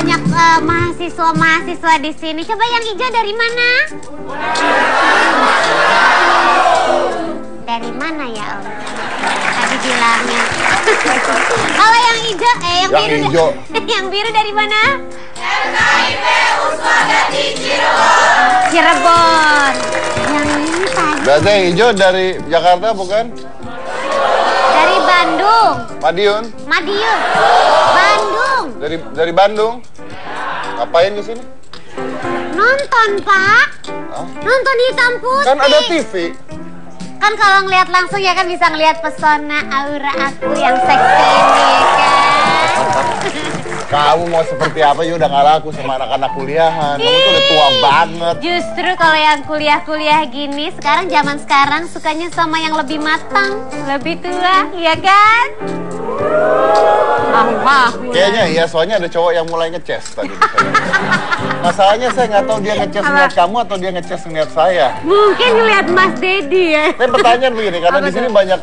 banyak mahasiswa-mahasiswa di sini. Coba yang hijau dari mana? Dari mana ya Om? Tadi bilangnya. Kalau yang hijau, yang biru. Yang biru dari mana? FKIP Usmagati Cirebon. Cirebon. Yang ini tadi. Berarti yang hijau dari Jakarta bukan? Dari Bandung. Madiun. Bandung. Dari Bandung. Ngapain di sini? Nonton, Pak. Hah? Nonton Hitam Putih. Kan ada TV. Kan kalau ngelihat langsung ya kan bisa ngelihat pesona aura aku yang seksi ini kan. Kamu mau seperti apa ya udah nggak laku sama anak-anak kuliahan. Kamu tuh udah tua banget. Justru kalau yang kuliah-kuliah gini sekarang sekarang sukanya sama yang lebih matang, lebih tua, ya kan? Kayaknya iya, soalnya ada cowok yang mulai ngeces tadi. Masalahnya saya nggak tahu dia ngeces ngeliat kamu atau dia ngeces ngeliat saya. Mungkin ngeliat Mas Dedi ya. Tapi pertanyaan begini, karena di sini banyak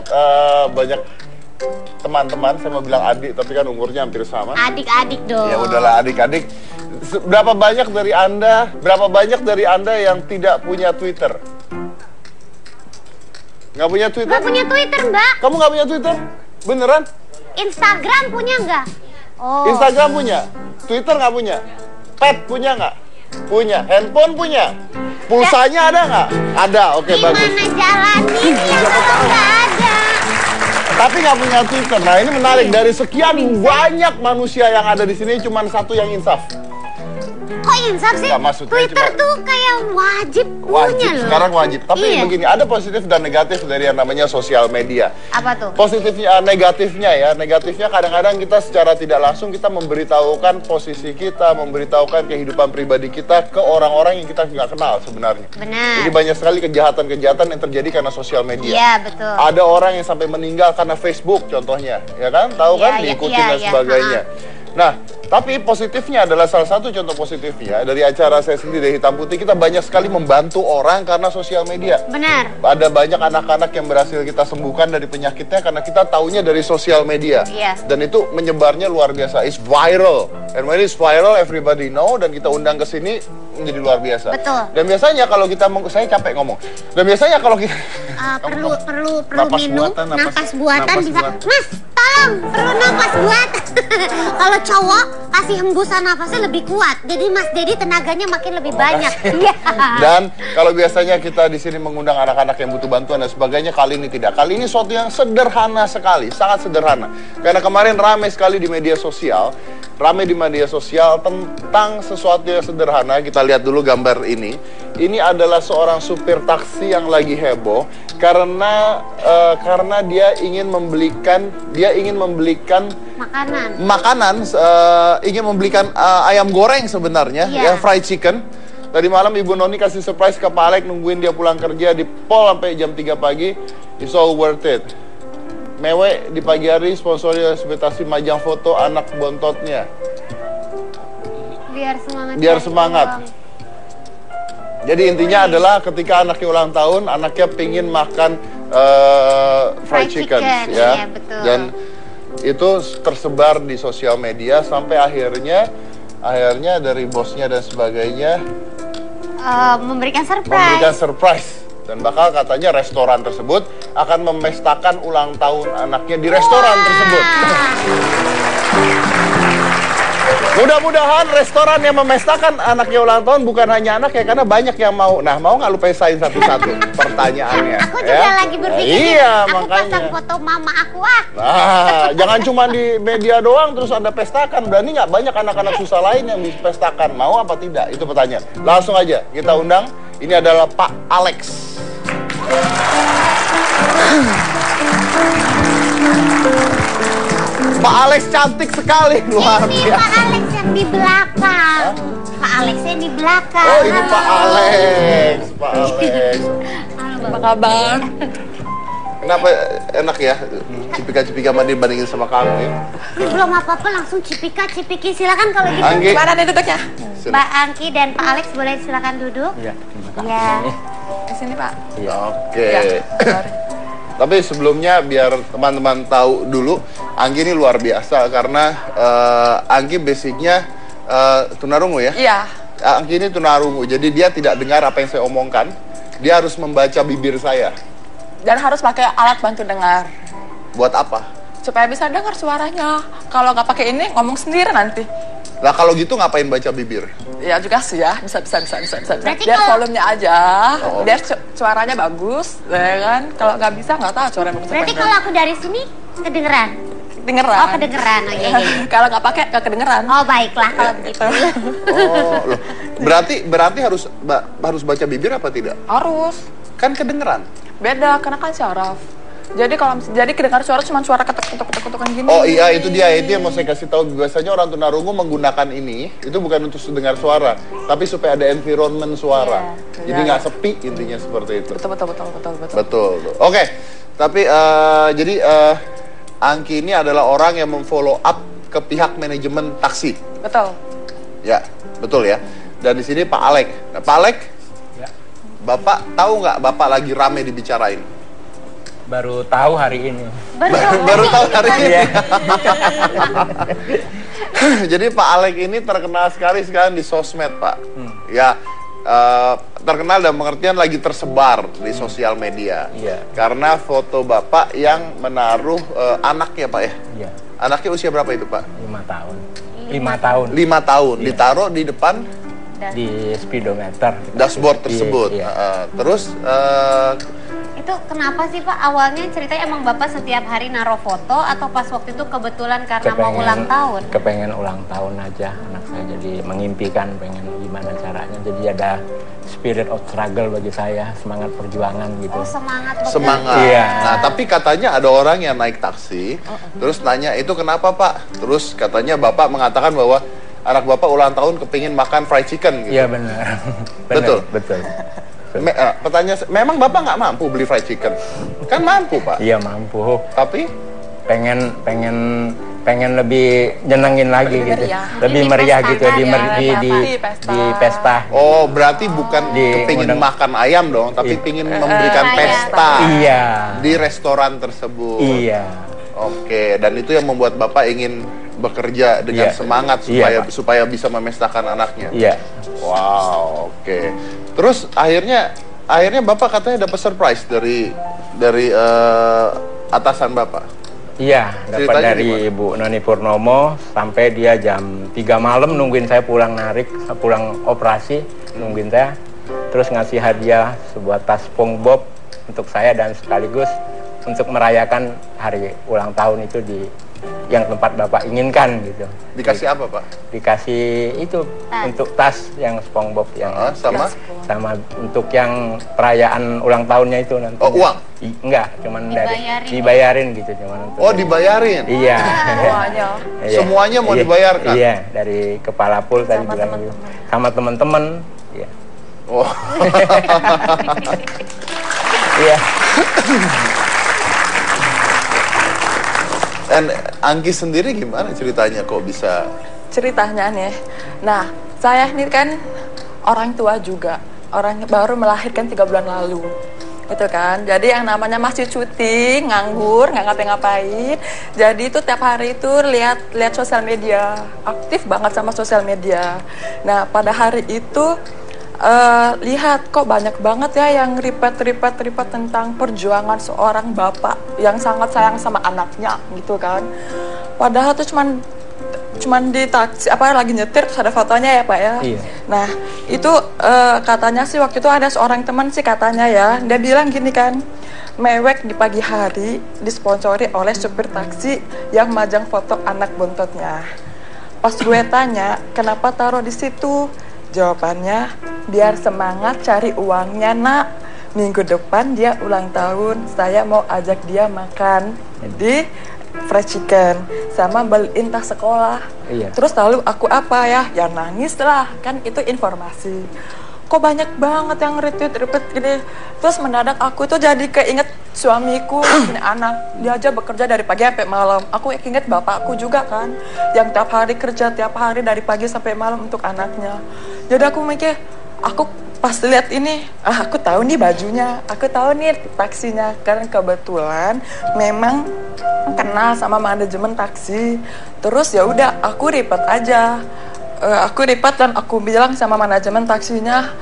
teman-teman, saya mau bilang adik, tapi kan umurnya hampir sama. Adik-adik dong. Ya udahlah adik-adik. Berapa banyak dari anda yang tidak punya Twitter? Nggak punya Twitter? Nggak punya Twitter, Mbak. Kamu nggak punya Twitter? Beneran? Instagram punya nggak? Oh. Instagram punya? Twitter nggak punya? Pet punya nggak? Punya. Handphone punya? Pulsanya ada nggak? Ada, oke bagus. Gimana jalaninnya kalau nggak ada? Tapi nggak punya Twitter. Nah ini menarik, dari sekian banyak manusia yang ada di sini cuma satu yang insaf. Kok insaf sih? Twitter tuh kayak wajib punya loh. Sekarang wajib. Tapi begini, ada positif dan negatif dari yang namanya sosial media. Apa tuh? Positifnya, negatifnya kadang-kadang kita secara tidak langsung kita memberitahukan posisi kita, memberitahukan kehidupan pribadi kita ke orang-orang yang kita nggak kenal sebenarnya. Benar. Jadi banyak sekali kejahatan-kejahatan yang terjadi karena sosial media. Iya, betul. Ada orang yang sampai meninggal karena Facebook contohnya, ya kan? Tahu kan? Diikutin dan sebagainya. Nah, tapi positifnya adalah salah satu contoh positifnya dari acara saya sendiri dari Hitam Putih, kita banyak sekali membantu orang karena sosial media. Benar. Ada banyak anak-anak yang berhasil kita sembuhkan dari penyakitnya karena kita taunya dari sosial media. Iya. Dan itu menyebarnya luar biasa. It's viral. And when it's viral, everybody know. Dan kita undang ke sini menjadi luar biasa. Betul. Dan biasanya kalau kita, saya capek ngomong. Dan biasanya kalau kita perlu minum napas buatan bisa. Mas, tolong perlu napas buatan. Kalau cowok kasih hembusan napasnya lebih kuat. Jadi Mas Dedi tenaganya makin lebih banyak. Iya. Dan kalau biasanya kita di sini mengundang anak-anak yang butuh bantuan dan sebagainya, kali ini tidak. Kali ini sesuatu yang sederhana sekali, sangat sederhana. Karena kemarin ramai sekali di media sosial, tentang sesuatu yang sederhana. Kita lihat dulu gambar ini. Ini adalah seorang supir taksi yang lagi heboh karena dia ingin membelikan makanan, ingin membelikan ayam goreng sebenarnya, ya fried chicken. Tadi malam Ibu Noni kasih surprise ke Pak Alek, nungguin dia pulang kerja di Pol sampai jam 3 pagi. It's all worth it. Mewek di pagi hari sponsori ekspektasi majang foto anak bontotnya. Biar semangat. Jadi intinya adalah ketika anaknya ulang tahun, anaknya pingin makan fried chicken, ya. Iya, betul. Dan itu tersebar di sosial media sampai akhirnya dari bosnya dan sebagainya memberikan surprise. Dan bakal katanya restoran tersebut akan memestakan ulang tahun anaknya di restoran tersebut. Mudah-mudahan restoran yang memestakan anaknya ulang tahun bukan hanya anak ya, karena banyak yang mau. Nah, mau nggak lu pesain satu-satu pertanyaannya? Aku juga lagi berpikir, aku makanya pasang foto mama aku Nah, jangan cuma di media doang terus Anda pestakan. Berani nggak banyak anak-anak susah lain yang dipestakan? Mau apa tidak? Itu pertanyaan. Langsung aja kita undang. Ini adalah Pak Alex. Pak Alex cantik sekali, luar biasa. Ini Pak Alex yang di belakang. Pak Alex yang di belakang. Oh, ini Pak Alex. Pak Alex. Apa kabar? Kenapa enak ya cipika-cipika mandi bandingin sama kamu ya? Ini belum apa-apa langsung cipiki. Silakan kalau gitu. Anggi. Mana nih duduknya? Mbak Angki dan Pak Alex boleh silakan duduk. Iya. Iya. Di sini, Pak. Iya. Oke. Ya, Tapi sebelumnya biar teman-teman tahu dulu, Anggi ini luar biasa karena Anggi basicnya tunarungu ya? Iya. Angki ini tunarungu, jadi dia tidak dengar apa yang saya omongkan. Dia harus membaca bibir saya. Dan harus pakai alat bantu dengar. Buat apa? Supaya bisa dengar suaranya. Kalau nggak pakai ini, ngomong sendiri nanti. Lah kalau gitu ngapain baca bibir? Ya juga sih ya, bisa. Berarti Biar kalau- volumenya aja, Oh. biar suaranya bagus, ya kan? Kalau nggak bisa, nggak tahu suaranya bagus. Berarti kalau aku dari sini kedengeran? Dengeran. Oh, kedengeran. Oh iya. Kalau nggak pakai, nggak kedengeran. Oh, baiklah kalau begitu. Oh, loh. Berarti harus baca bibir apa tidak? Harus. Kan kedengeran. Beda, karena kan syaraf. Jadi kedengar suara cuma suara ketuk-ketuk gini. Oh iya, itu yang mau saya kasih tahu. Biasanya orang tunarungu menggunakan ini itu bukan untuk dengar suara, tapi supaya ada environment suara. Jadi Iya. nggak sepi intinya seperti itu. Betul. Betul. Oke. Tapi jadi Angki ini adalah orang yang memfollow up ke pihak manajemen taksi. Betul. Ya, betul ya. Dan di sini Pak Alek. Nah, Pak Alek, Ya, Bapak tahu nggak Bapak lagi rame dibicarain? baru tahu hari ini. Baru tahu hari ini. Iya. Jadi Pak Alek ini terkenal sekali sekarang di sosmed, Pak. Ya, terkenal dan pengertian lagi tersebar di sosial media. Iya. Karena foto Bapak yang menaruh anak ya, Pak ya. Iya, Anaknya usia berapa itu, Pak? 5 tahun. 5 tahun 5 tahun. Iya. Ditaruh di depan di speedometer. dashboard tersebut. Iya. Terus Itu kenapa sih Pak? Awalnya ceritanya emang Bapak setiap hari naruh foto atau pas waktu itu kebetulan karena mau ulang tahun? Kepengen ulang tahun aja anak saya, jadi mengimpikan pengen gimana caranya. Jadi ada spirit of struggle bagi saya, semangat perjuangan gitu. Oh, semangat bekerja. semangat. Iya. Nah, tapi katanya ada orang yang naik taksi, terus nanya, itu kenapa Pak? Terus katanya Bapak mengatakan bahwa anak Bapak ulang tahun kepingin makan fried chicken gitu. Iya benar. Betul? Betul. Pertanyaan, memang Bapak nggak mampu beli fried chicken? Kan mampu Pak, Iya mampu. tapi pengen lebih nyenengin lagi Lebih gitu. meriah. Lebih Ini meriah pesta gitu kan di ya, pesta. di pesta. oh berarti bukan Di kepingin undang- makan ayam dong, tapi Iya. pingin memberikan Kaya. pesta Iya. di restoran tersebut. Iya. Oke, dan itu yang membuat Bapak ingin bekerja dengan Iya. semangat Iya, Pak. supaya bisa memestakan anaknya. Iya. Wow, oke. Terus akhirnya Bapak katanya dapat surprise dari atasan Bapak. Iya, dapat Ceritanya dari gimana? Ibu Noni Purnomo sampai dia jam 3 malam nungguin saya pulang pulang operasi, nungguin saya. Terus ngasih hadiah sebuah tas SpongeBob untuk saya dan sekaligus untuk merayakan hari ulang tahun itu di yang tempat Bapak inginkan gitu. Dikasih apa, Pak? Dikasih itu Tas. untuk tas yang SpongeBob yang Sama? sama untuk yang perayaan ulang tahunnya itu nanti. Oh, uang? Enggak, cuman Dibayarin. dibayarin gitu cuman untuk. Oh, dibayarin? Iya. Semuanya. Iya. Semuanya mau Iya. dibayarkan? Iya, dari kepala pool tadi Sama bilang teman-teman. gitu. Sama teman-teman. Iya. Oh. Iya. Dan Angki sendiri gimana ceritanya kok bisa? Ceritanya nih, nah saya ini kan orang tua juga, orang baru melahirkan 3 bulan lalu, gitu kan. Jadi yang namanya masih cuti, nganggur, nggak ngapa-ngapain. Jadi itu tiap hari itu lihat sosial media, aktif banget sama sosial media. Nah pada hari itu lihat kok banyak banget ya yang ribet tentang perjuangan seorang bapak yang sangat sayang sama anaknya gitu kan. Padahal tuh cuman di taksi lagi nyetir terus ada fotonya ya Pak ya. Iya. Nah itu katanya sih waktu itu ada seorang teman sih katanya ya, dia bilang gini kan, mewek di pagi hari disponsori oleh supir taksi yang majang foto anak bontotnya. Pas gue tanya kenapa taruh di situ, jawabannya biar semangat cari uangnya nak. Minggu depan dia ulang tahun, saya mau ajak dia makan di fried chicken sama beliin tas sekolah. Iya. Terus lalu aku apa ya? Ya nangis lah, kan itu informasi. Kok banyak banget yang retweet gini. Terus mendadak aku tuh jadi keinget suamiku, punya anak. Dia aja bekerja dari pagi sampai malam. Aku inget bapakku juga kan, yang tiap hari kerja tiap hari dari pagi sampai malam untuk anaknya. Jadi aku mikir, aku pas lihat ini, aku tahu nih bajunya, aku tahu nih taksinya. Karena kebetulan memang kenal sama manajemen taksi. Terus ya udah aku ribet aja. aku repot dan aku bilang sama manajemen taksinya,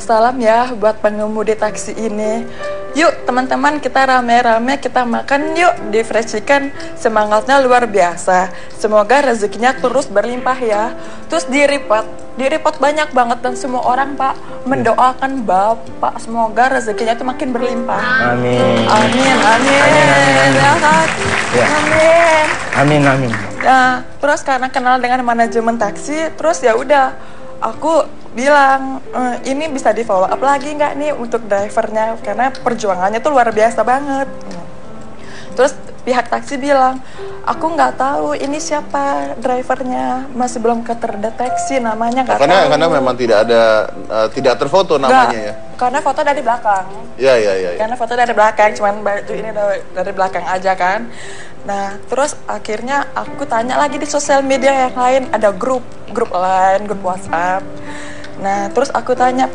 salam ya buat pengemudi taksi ini. Yuk teman-teman, kita rame-rame kita makan yuk di Fried Chicken, semangatnya luar biasa. Semoga rezekinya terus berlimpah ya. Terus di report banyak banget dan semua orang Pak mendoakan Bapak semoga rezekinya itu makin berlimpah. Amin. Amin, amin. Ya kan? Ya. Amin. Amin, amin. Ya, terus karena kenal dengan manajemen taksi, terus ya udah aku bilang ini bisa di follow up lagi nggak nih untuk drivernya karena perjuangannya tuh luar biasa banget. Terus pihak taksi bilang, aku nggak tahu ini siapa drivernya, masih belum terdeteksi namanya, nggak tahu. Karena memang tidak ada tidak terfoto namanya ya. Karena foto dari belakang. Ya. Karena foto dari belakang, cuman baju ini dari belakang aja kan. Nah, terus akhirnya aku tanya lagi di sosial media yang lain, ada grup lain, grup WhatsApp. Nah, terus aku tanya,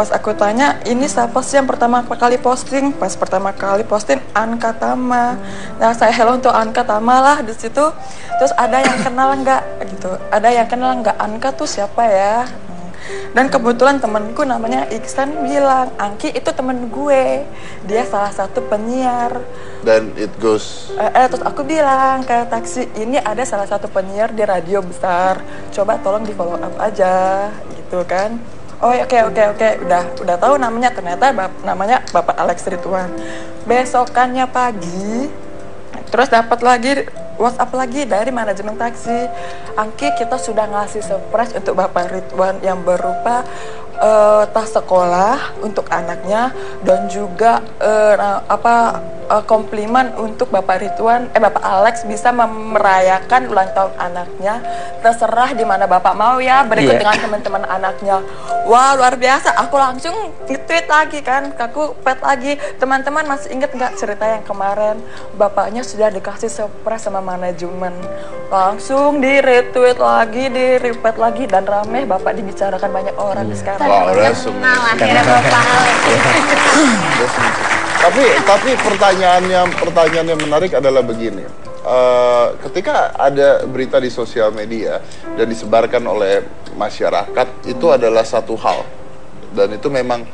ini siapa sih yang pertama kali posting? Pas pertama kali posting Anka Tama. Nah, saya hello untuk Anka Tama lah di situ. Terus ada yang kenal nggak gitu? Ada yang kenal nggak Anka tuh siapa ya? Dan kebetulan temenku namanya Iksan bilang, Angki itu temen gue, dia salah satu penyiar. Dan it goes. Terus aku bilang ke taksi, ini ada salah satu penyiar di radio besar, coba tolong di follow up aja, gitu kan. Oh oke, udah tahu namanya, ternyata namanya Bapak Alex Ridwan. Besokannya pagi, terus dapat lagi WhatsApp lagi dari manajemen taksi, Angki kita sudah ngasih surprise untuk Bapak Ridwan yang berupa tas sekolah untuk anaknya dan juga komplimen untuk Bapak Ridwan, Bapak Alex bisa merayakan ulang tahun anaknya. Terserah di mana Bapak mau ya, berikut dengan teman-teman anaknya. Wah luar biasa, aku langsung nge-tweet lagi kan, aku pet lagi, teman-teman masih inget nggak cerita yang kemarin Bapaknya sudah dikasih surprise sama manajemen. Langsung di-retweet lagi, di-repeat lagi, dan rame Bapak dibicarakan banyak orang sekarang. Wow, tapi pertanyaan yang menarik adalah begini. Ketika ada berita di sosial media dan disebarkan oleh masyarakat, itu adalah satu hal, dan itu memang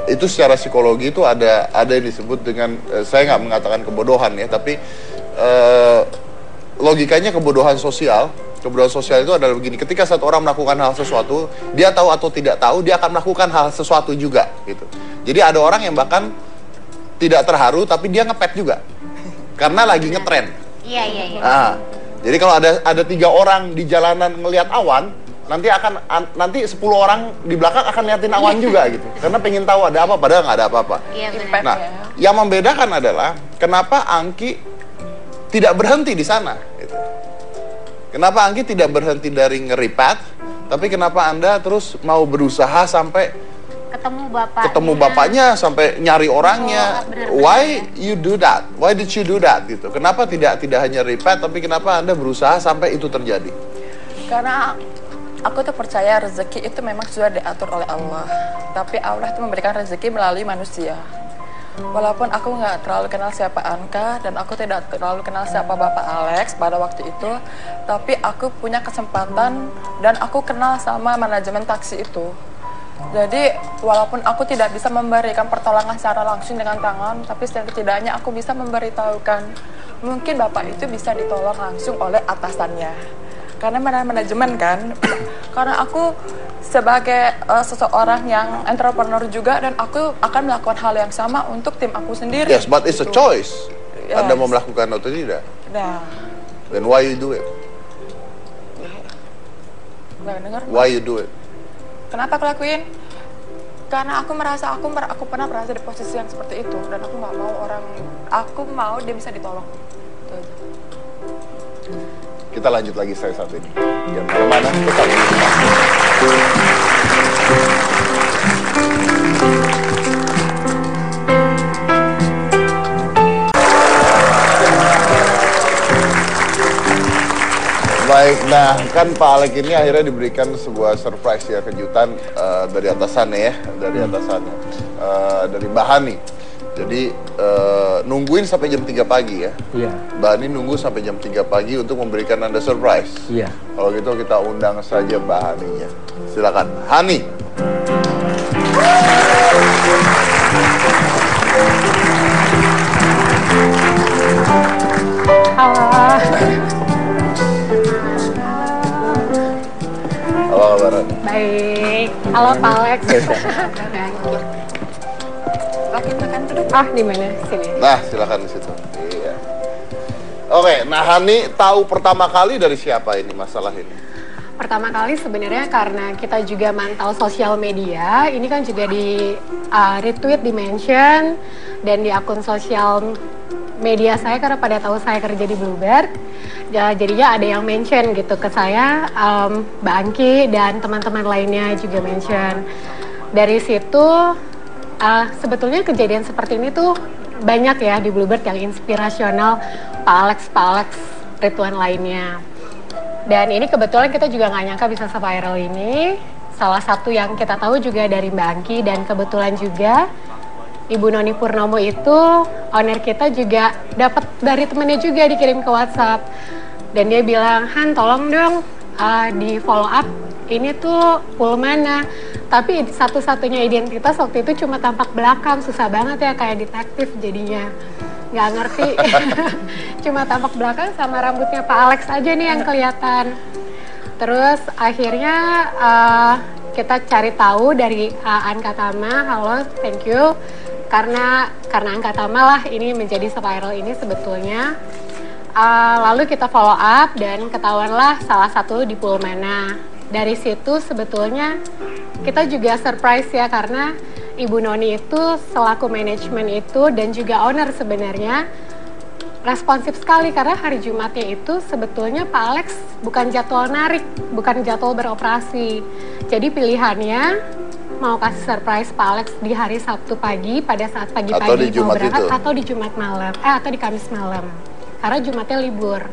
itu secara psikologi itu ada yang disebut dengan saya nggak mengatakan kebodohan ya, tapi logikanya kebodohan sosial. Kebodohan sosial itu adalah begini, ketika satu orang melakukan hal sesuatu, dia tahu atau tidak tahu, dia akan melakukan hal sesuatu juga gitu. Jadi ada orang yang bahkan tidak terharu tapi dia ngepet juga karena lagi ngetren. Iya. Nah, jadi kalau ada 3 orang di jalanan ngelihat awan, nanti 10 orang di belakang akan liatin awan juga gitu, karena pengen tahu ada apa padahal nggak ada apa-apa. Iya benar. Nah, yang membedakan adalah kenapa Angki tidak berhenti di sana gitu. Kenapa Angki tidak berhenti dari nge-repat, tapi kenapa Anda terus mau berusaha sampai ketemu bapaknya, sampai nyari orangnya? Why you do that? Why did you do that? Gitu. Kenapa tidak hanya repat, tapi kenapa Anda berusaha sampai itu terjadi? Karena aku tuh percaya rezeki itu memang sudah diatur oleh Allah, tapi Allah itu memberikan rezeki melalui manusia. Walaupun aku nggak terlalu kenal siapa Anka dan aku tidak terlalu kenal siapa Bapak Alex pada waktu itu, tapi aku punya kesempatan dan aku kenal sama manajemen taksi itu. Jadi walaupun aku tidak bisa memberikan pertolongan secara langsung dengan tangan, tapi setidaknya aku bisa memberitahukan mungkin Bapak itu bisa ditolong langsung oleh atasannya. Karena manajemen kan, karena aku sebagai seseorang yang entrepreneur juga, dan aku akan melakukan hal yang sama untuk tim aku sendiri. Yes, but it's a choice. Yes. Anda mau melakukan atau tidak? Nah. Then why you do it? Why you do it? Kenapa aku lakuin? Karena aku merasa aku pernah berada di posisi yang seperti itu, dan aku nggak mau aku mau dia bisa ditolong. Kita lanjut lagi saya satu ini. Jangan kemana-mana, tetap di rumah. Baik, nah kan Pak Alek ini akhirnya diberikan sebuah surprise ya, kejutan dari atasannya ya, dari Mbak Hani. Jadi nungguin sampai jam 3 pagi ya? Iya. Mbak Hani nunggu sampai jam 3 pagi untuk memberikan Anda surprise? Iya. Kalau gitu kita undang saja Mbak Haninya. Silakan, Hani. Halo. Apa kabar? Baik. Halo Pak Alex. Makan duduk. Ah, di mana? Sini. Nah, silakan di situ. Iya. Oke, nah Hani tahu pertama kali dari siapa ini masalah ini? Pertama kali sebenarnya karena kita juga mantau sosial media, ini kan juga di retweet, di mention, dan di akun sosial media saya karena pada tahu saya kerja di Bluebird. Ya, jadinya ada yang mention gitu ke saya, Mbak Angki dan teman-teman lainnya juga mention. Dari situ sebetulnya kejadian seperti ini tuh banyak ya di Bluebird yang inspirasional, Pak Alex, Rituan lainnya. Dan ini kebetulan kita juga nggak nyangka bisa se-viral ini. Salah satu yang kita tahu juga dari Mbak Angki dan kebetulan juga Ibu Noni Purnomo itu owner kita juga dapat dari temennya juga dikirim ke WhatsApp. Dan dia bilang, Han tolong dong di follow up ini tuh pool mana. Tapi satu-satunya identitas waktu itu cuma tampak belakang, susah banget ya kayak detektif jadinya. Nggak ngerti, cuma tampak belakang sama rambutnya Pak Alex aja nih yang kelihatan. Terus akhirnya kita cari tahu dari Ankatama, halo, thank you. Karena Ankatama lah ini menjadi viral ini sebetulnya. Lalu kita follow up dan ketahuanlah salah satu di pool mana. Dari situ sebetulnya kita juga surprise ya karena Ibu Noni itu selaku manajemen itu dan juga owner sebenarnya responsif sekali karena hari Jumatnya itu sebetulnya Pak Alex bukan jadwal narik, bukan jadwal beroperasi. Jadi pilihannya mau kasih surprise Pak Alex di hari Sabtu pagi pada saat pagi-pagi mau berangkat atau di Jumat malam, atau di Kamis malam. Karena Jumatnya libur.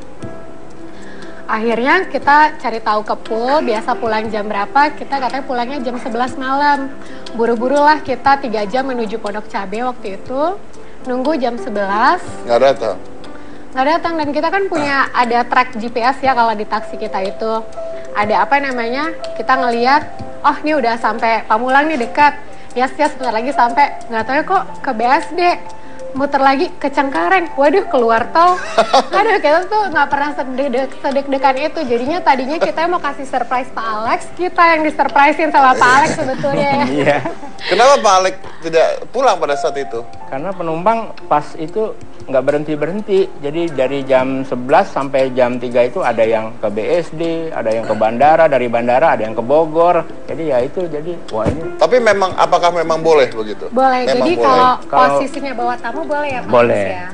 Akhirnya kita cari tahu ke pool, biasa pulang jam berapa, kita katanya pulangnya jam 11 malam. Buru-buru lah kita 3 jam menuju Pondok Cabe waktu itu, nunggu jam 11. Nggak datang? Nggak datang, dan kita kan punya ada track GPS ya kalau di taksi kita itu. Ada apa namanya, kita ngeliat, oh ini udah sampai Pamulang nih dekat. Yes, sebentar lagi sampai, nggak tahu ya kok ke BSD. Muter lagi ke Cengkareng, waduh keluar tol. Aduh kita tuh nggak pernah sedek-dekan itu. Jadinya tadinya kita mau kasih surprise Pak Alex, kita yang disurprisein sama Pak Alex sebetulnya ya. Iya. Kenapa Pak Alex tidak pulang pada saat itu? Karena penumpang pas itu nggak berhenti-berhenti. Jadi dari jam 11 sampai jam 3 itu ada yang ke BSD, ada yang ke bandara, dari bandara ada yang ke Bogor. Jadi ya itu, jadi wah ini. Tapi memang, apakah memang boleh begitu? Boleh, memang jadi boleh. kalau posisinya bawa tamu boleh ya Pak Boleh. Alex ya?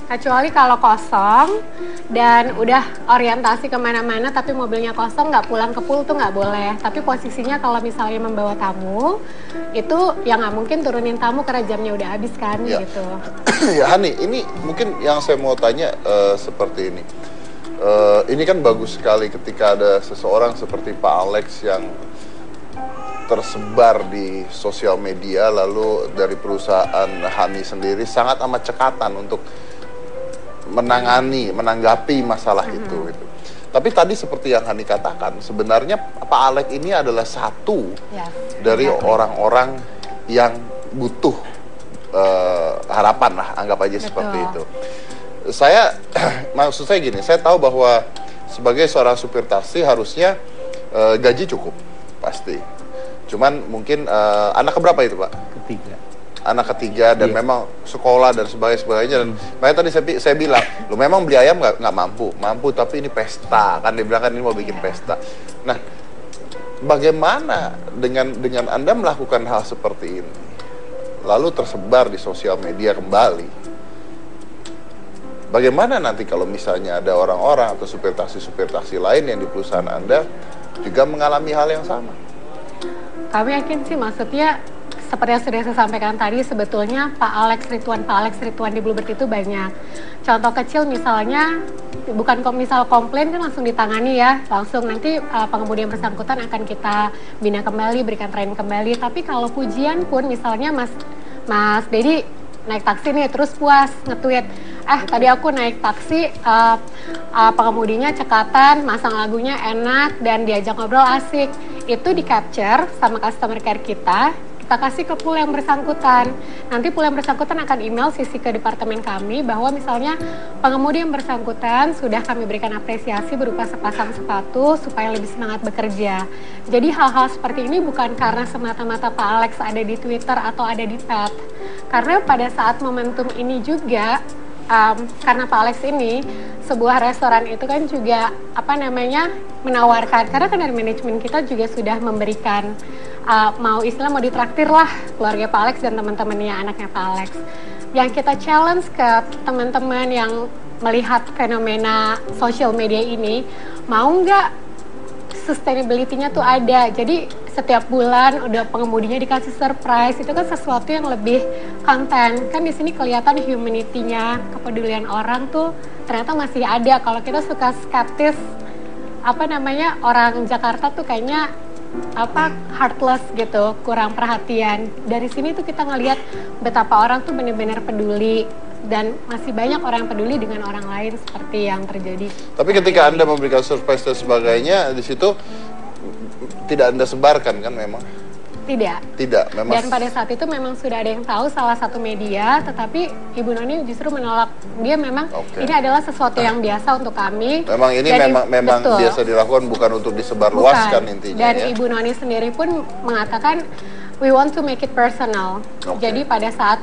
Kecuali kalau kosong dan udah orientasi kemana-mana tapi mobilnya kosong, nggak pulang ke pool tuh nggak boleh. Tapi posisinya kalau misalnya membawa tamu, itu ya nggak mungkin turunin tamu karena jamnya udah habis kan Ya. gitu. Ya Hani, ini mungkin yang saya mau tanya seperti ini. Ini kan bagus sekali ketika ada seseorang seperti Pak Alex yang tersebar di sosial media, lalu dari perusahaan Hani sendiri sangat amat cekatan untuk menanggapi masalah itu gitu. Tapi tadi seperti yang Hani katakan, sebenarnya Pak Alex ini adalah satu dari orang-orang yang butuh harapan lah, anggap aja seperti itu. Maksud saya gini, saya tahu bahwa sebagai seorang supir taksi harusnya gaji cukup, pasti. Cuman mungkin anak keberapa itu Pak? Ketiga. Anak ketiga dan memang sekolah dan sebagainya, dan makanya tadi saya bilang, lo memang beli ayam nggak mampu tapi ini pesta kan, dia bilang kan ini mau bikin pesta. Nah, bagaimana dengan Anda melakukan hal seperti ini lalu tersebar di sosial media kembali? Bagaimana nanti kalau misalnya ada orang-orang atau supir taksi lain yang di perusahaan Anda juga mengalami hal yang sama? Kami yakin sih, maksudnya seperti yang sudah saya sampaikan tadi, sebetulnya Pak Alex Rituan di Bluebird itu banyak. Contoh kecil misalnya, bukan misal komplain kan langsung ditangani ya, langsung nanti pengemudi yang bersangkutan akan kita bina kembali, berikan training kembali. Tapi kalau pujian pun misalnya Mas Dedi naik taksi nih, terus puas nge-tweet, tadi aku naik taksi, pengemudinya cekatan, masang lagunya enak, dan diajak ngobrol asik. Itu di-capture sama customer care kita kasih ke pool yang bersangkutan. Nanti pool yang bersangkutan akan email sisi ke departemen kami bahwa misalnya pengemudi yang bersangkutan sudah kami berikan apresiasi berupa sepasang sepatu supaya lebih semangat bekerja. Jadi hal-hal seperti ini bukan karena semata-mata Pak Alex ada di Twitter atau ada di pet. Karena pada saat momentum ini juga, karena Pak Alex ini sebuah restoran itu kan juga menawarkan, karena kan dari manajemen kita juga sudah memberikan mau ditraktir lah keluarga Pak Alex dan teman-temannya anaknya Pak Alex. Yang kita challenge ke teman-teman yang melihat fenomena social media ini, mau nggak sustainability-nya tuh ada. Jadi setiap bulan udah pengemudinya dikasih surprise, itu kan sesuatu yang lebih konten. Kan di sini kelihatan humanity-nya, kepedulian orang tuh ternyata masih ada. Kalau kita suka skeptis, orang Jakarta tuh kayaknya heartless gitu, kurang perhatian. Dari sini tuh kita ngelihat betapa orang tuh benar-benar peduli, dan masih banyak orang yang peduli dengan orang lain seperti yang terjadi. Tapi ketika Anda memberikan surprise dan sebagainya, di situ tidak Anda sebarkan kan memang? Tidak, memang. Dan pada saat itu memang sudah ada yang tahu, salah satu media, tetapi Ibu Noni justru menolak. Dia memang ini adalah sesuatu yang biasa untuk kami. Memang ini memang biasa dilakukan, bukan untuk disebarluaskan intinya. Dan Ibu Noni sendiri pun mengatakan we want to make it personal. Jadi pada saat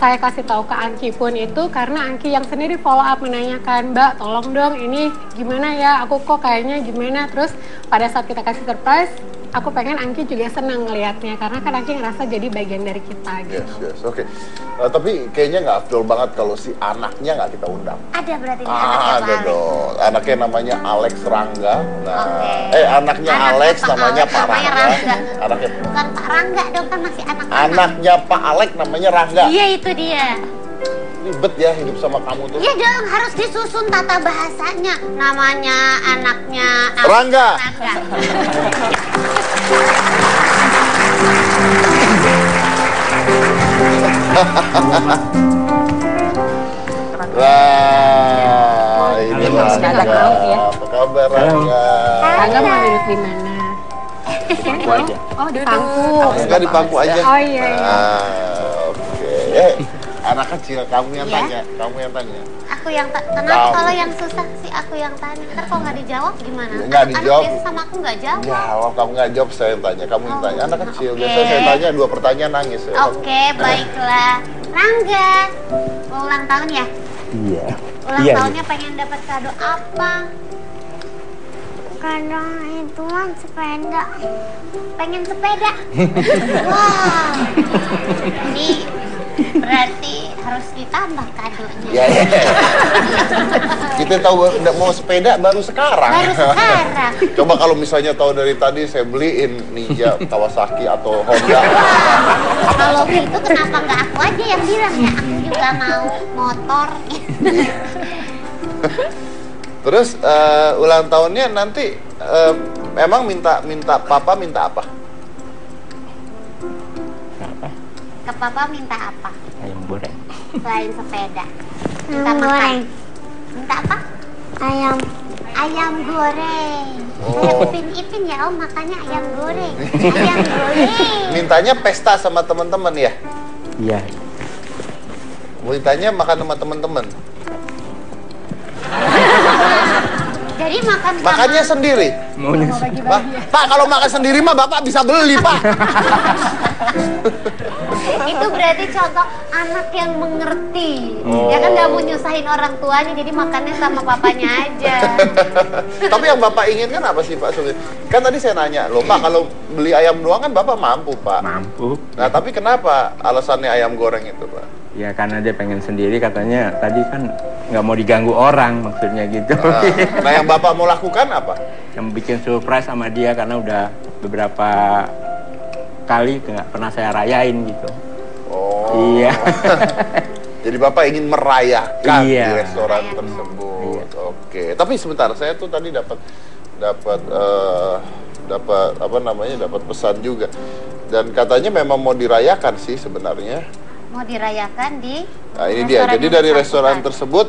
saya kasih tahu ke Angki pun itu karena Angki yang sendiri follow up menanyakan, Mbak tolong dong ini gimana ya, aku kok kayaknya gimana. Terus pada saat kita kasih surprise, aku pengen Angki juga senang ngelihatnya karena kan Angki ngerasa jadi bagian dari kita gitu. Yes, oke. Tapi kayaknya nggak afdol banget kalau si anaknya nggak kita undang. Ada berarti anaknya ada dong. Anaknya namanya Alex Rangga. Nah, anaknya Anak Alex Pak namanya Alex Pak namanya Rangga. Anaknya bukan Pak Rangga dong, kan masih anak-anak. Anaknya Pak Alex namanya Rangga. Iya, itu dia. Ribet ya hidup sama kamu tuh. Iya dong, harus disusun tata bahasanya. Namanya anaknya Rangga. Wah, ini Rangga. Apa kabar Rangga? Rangga mau duduk di mana? Oh, di pangku. Rangga di pangku aja. Oh iya. Oke. Anak kecil, kamu yang tanya, kamu yang tanya. Aku yang kenapa kalau yang susah sih aku yang tanya? Ntar kalau nggak dijawab gimana? Nggak dijawab. Biasa sama aku nggak jawab. Jawab, kamu nggak jawab, saya yang tanya. Kamu yang tanya. Anak kecil, biasanya saya tanya 2 pertanyaan nangis. Oke, baiklah. Rangga, mau ulang tahun ya? Iya. Ulang tahunnya pengen dapat kado apa? Kado itu sepeda. Pengen sepeda? Wah, ini berarti harus ditambah kadonya. Ya. Kita tahu mau sepeda baru sekarang. Baru sekarang. Coba kalau misalnya tahu dari tadi saya beliin Ninja, Kawasaki atau Honda. Kalau gitu kenapa nggak aku aja yang bilang ya? Aku juga mau motor. Terus ulang tahunnya nanti memang minta papa minta apa? Ke papa minta apa? Ayam goreng. Selain sepeda. Minta makan. Minta apa? Ayam goreng. Kayak Ipin ya Om, makanya ayam goreng. Ayam goreng. Mintanya pesta sama teman-teman ya? Iya. Mintanya makan sama teman-teman. Jadi makan sama... Makannya sendiri? Maunya Pak, kalau makan sendiri mah Bapak bisa beli, Pak. Itu berarti contoh anak yang mengerti. Dia kan gak mau nyusahin orang tuanya, jadi makannya sama papanya aja. Tapi yang Bapak inginkan apa sih Pak? Kan tadi saya nanya, loh Pak, kalau beli ayam doang kan Bapak mampu Pak. Mampu. Nah tapi kenapa alasannya ayam goreng itu Pak? Ya karena dia pengen sendiri, katanya tadi kan nggak mau diganggu orang, maksudnya gitu. Nah yang Bapak mau lakukan apa? Yang bikin surprise sama dia karena udah beberapa kali nggak pernah saya rayain gitu. Oh. Iya. Jadi Bapak ingin merayakan di Iya. restoran tersebut. Iya. Oke. Tapi sebentar, saya tuh tadi dapat apa namanya, dapat pesan juga. Dan katanya memang mau dirayakan sih sebenarnya. mau dirayakan di Nah ini dia, jadi dari restoran tersebut,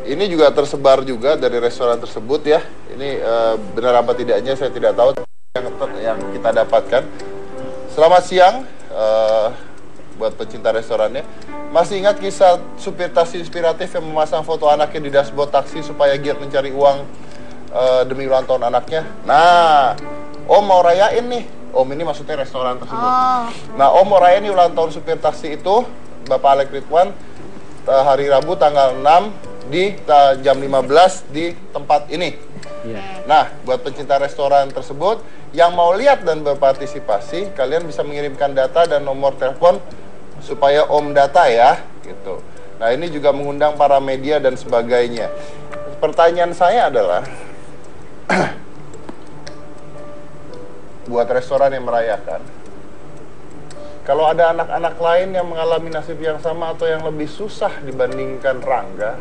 ini juga tersebar juga dari restoran tersebut ya. Ini benar apa tidaknya saya tidak tahu, yang kita dapatkan. Selamat siang buat pecinta restorannya. Masih ingat kisah supir taksi inspiratif yang memasang foto anaknya di dashboard taksi supaya giat mencari uang demi ulang tahun anaknya? Nah, Om mau rayain nih. Om ini maksudnya restoran tersebut. Nah, Om mau rayain nih ulang tahun supir taksi itu, Bapak Alek Ridwan, hari Rabu tanggal 6 di jam 15 di tempat ini. Nah, buat pencinta restoran tersebut yang mau lihat dan berpartisipasi, kalian bisa mengirimkan data dan nomor telepon supaya Om data ya, gitu. Nah, ini juga mengundang para media dan sebagainya. Pertanyaan saya adalah buat restoran yang merayakan, kalau ada anak-anak lain yang mengalami nasib yang sama atau yang lebih susah dibandingkan Rangga,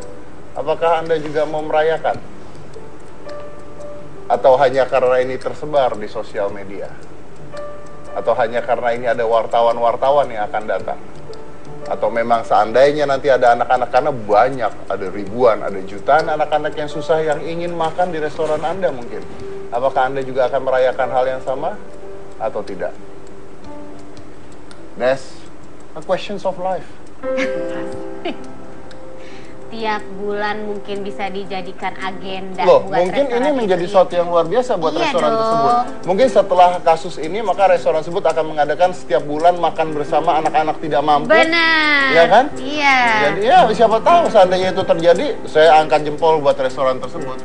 apakah Anda juga mau merayakan? Atau hanya karena ini tersebar di sosial media? Atau hanya karena ini ada wartawan-wartawan yang akan datang? Atau memang seandainya nanti ada anak-anak, karena banyak, ada ribuan, ada jutaan anak-anak yang susah yang ingin makan di restoran Anda mungkin. Apakah Anda juga akan merayakan hal yang sama atau tidak? That's a questions of life. Tiap bulan mungkin bisa dijadikan agenda. Loh, buat mungkin ini menjadi sesuatu yang luar biasa buat restoran tersebut. Mungkin setelah kasus ini, maka restoran tersebut akan mengadakan setiap bulan makan bersama anak-anak tidak mampu. Benar. Iya kan? Iya. Jadi ya siapa tahu seandainya itu terjadi, saya angkat jempol buat restoran tersebut.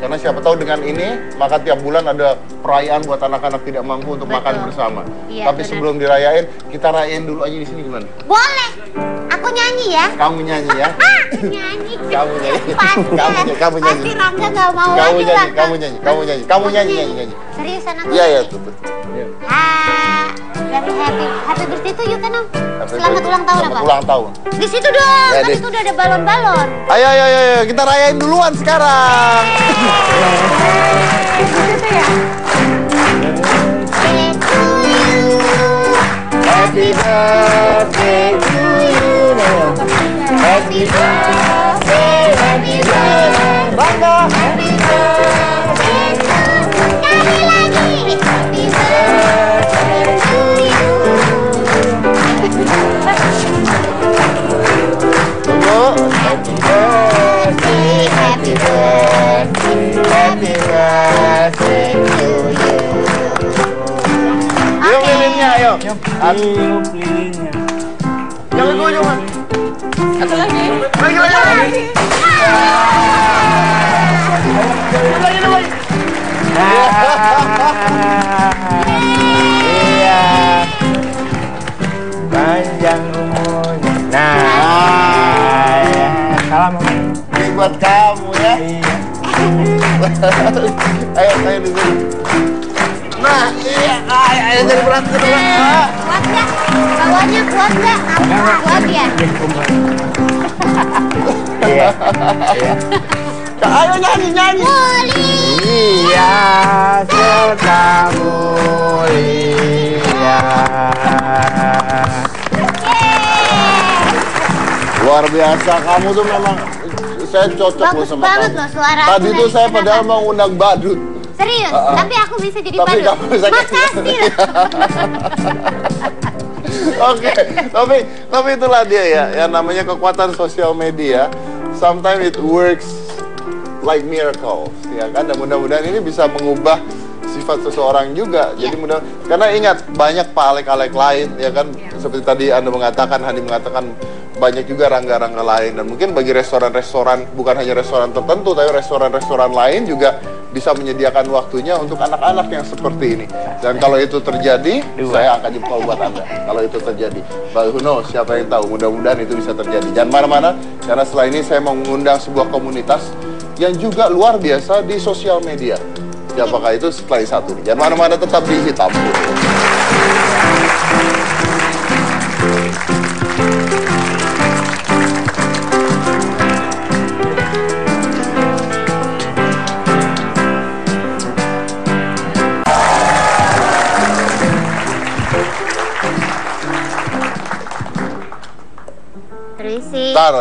Karena siapa tahu dengan ini, maka tiap bulan ada perayaan buat anak-anak tidak mampu untuk makan bersama. Iya, tapi sebelum dirayain, kita rayain dulu aja di sini gimana? Boleh. Aku nyanyi ya. Kamu nyanyi ya. Nyanyi. Kamu nyanyi. Pasti. Kamu nyanyi. Pasti Rangga nggak mau Kamu lagi nyanyi, lah. kamu nyanyi, kamu nyanyi, kamu nyanyi. Seriusan aku? Iya, tuh. Happy birthday to you kan Om? Selamat ulang tahun apa? Selamat ulang tahun. Di situ dong, Ya, kan itu udah ada balon-balon. Ayo, kita rayain duluan sekarang. Happy birthday to you. Happy birthday, happy birthday. Rangga. Happy birthday to you. Sekali lagi. Happy birthday to you. Tunggu. Happy birthday, happy birthday, happy birthday to you. Yuk lilinnya, ayo. Aduh, lilinnya. Jangan goyongan. Satu lagi. Lagi. Iya. Panjang umurnya. Nah, ya. Salam. Ini buat kamu ya. Iya. Ayo di sini. Nah, iya. Ayo jadi berat. Kuat nggak? Bawahnya kuat nggak? Kuat ya? Iya. Ayo nyanyi. Iya, serta mulia. Luar biasa, kamu tuh memang saya cocok loh Bagus sama banget kamu. loh suara Tadi aku tuh dari saya sana, padahal Pak. mau undang badut. Serius, tapi aku bisa jadi Tapi badut. kamu bisa Makasih loh. Oke, tapi itulah dia ya, yang namanya kekuatan sosial media. Sometimes it works like miracles, ya kan? Dan mudah-mudahan ini bisa mengubah sifat seseorang juga. Jadi karena ingat banyak Pak Alek-Alek lain, ya kan? Seperti tadi Anda mengatakan, Hani mengatakan banyak juga rangga-rangga lain. Dan mungkin bagi restoran-restoran, bukan hanya restoran tertentu, tapi restoran-restoran lain juga bisa menyediakan waktunya untuk anak-anak yang seperti ini. Dan kalau itu terjadi, saya akan jempol buat Anda. Kalau itu terjadi, but who knows, siapa yang tahu, mudah-mudahan itu bisa terjadi. Jangan mana-mana, karena setelah ini saya mau mengundang sebuah komunitas yang juga luar biasa di sosial media. Apakah itu setelah yang satu ini? Jangan mana-mana, tetap di Hitam Putih.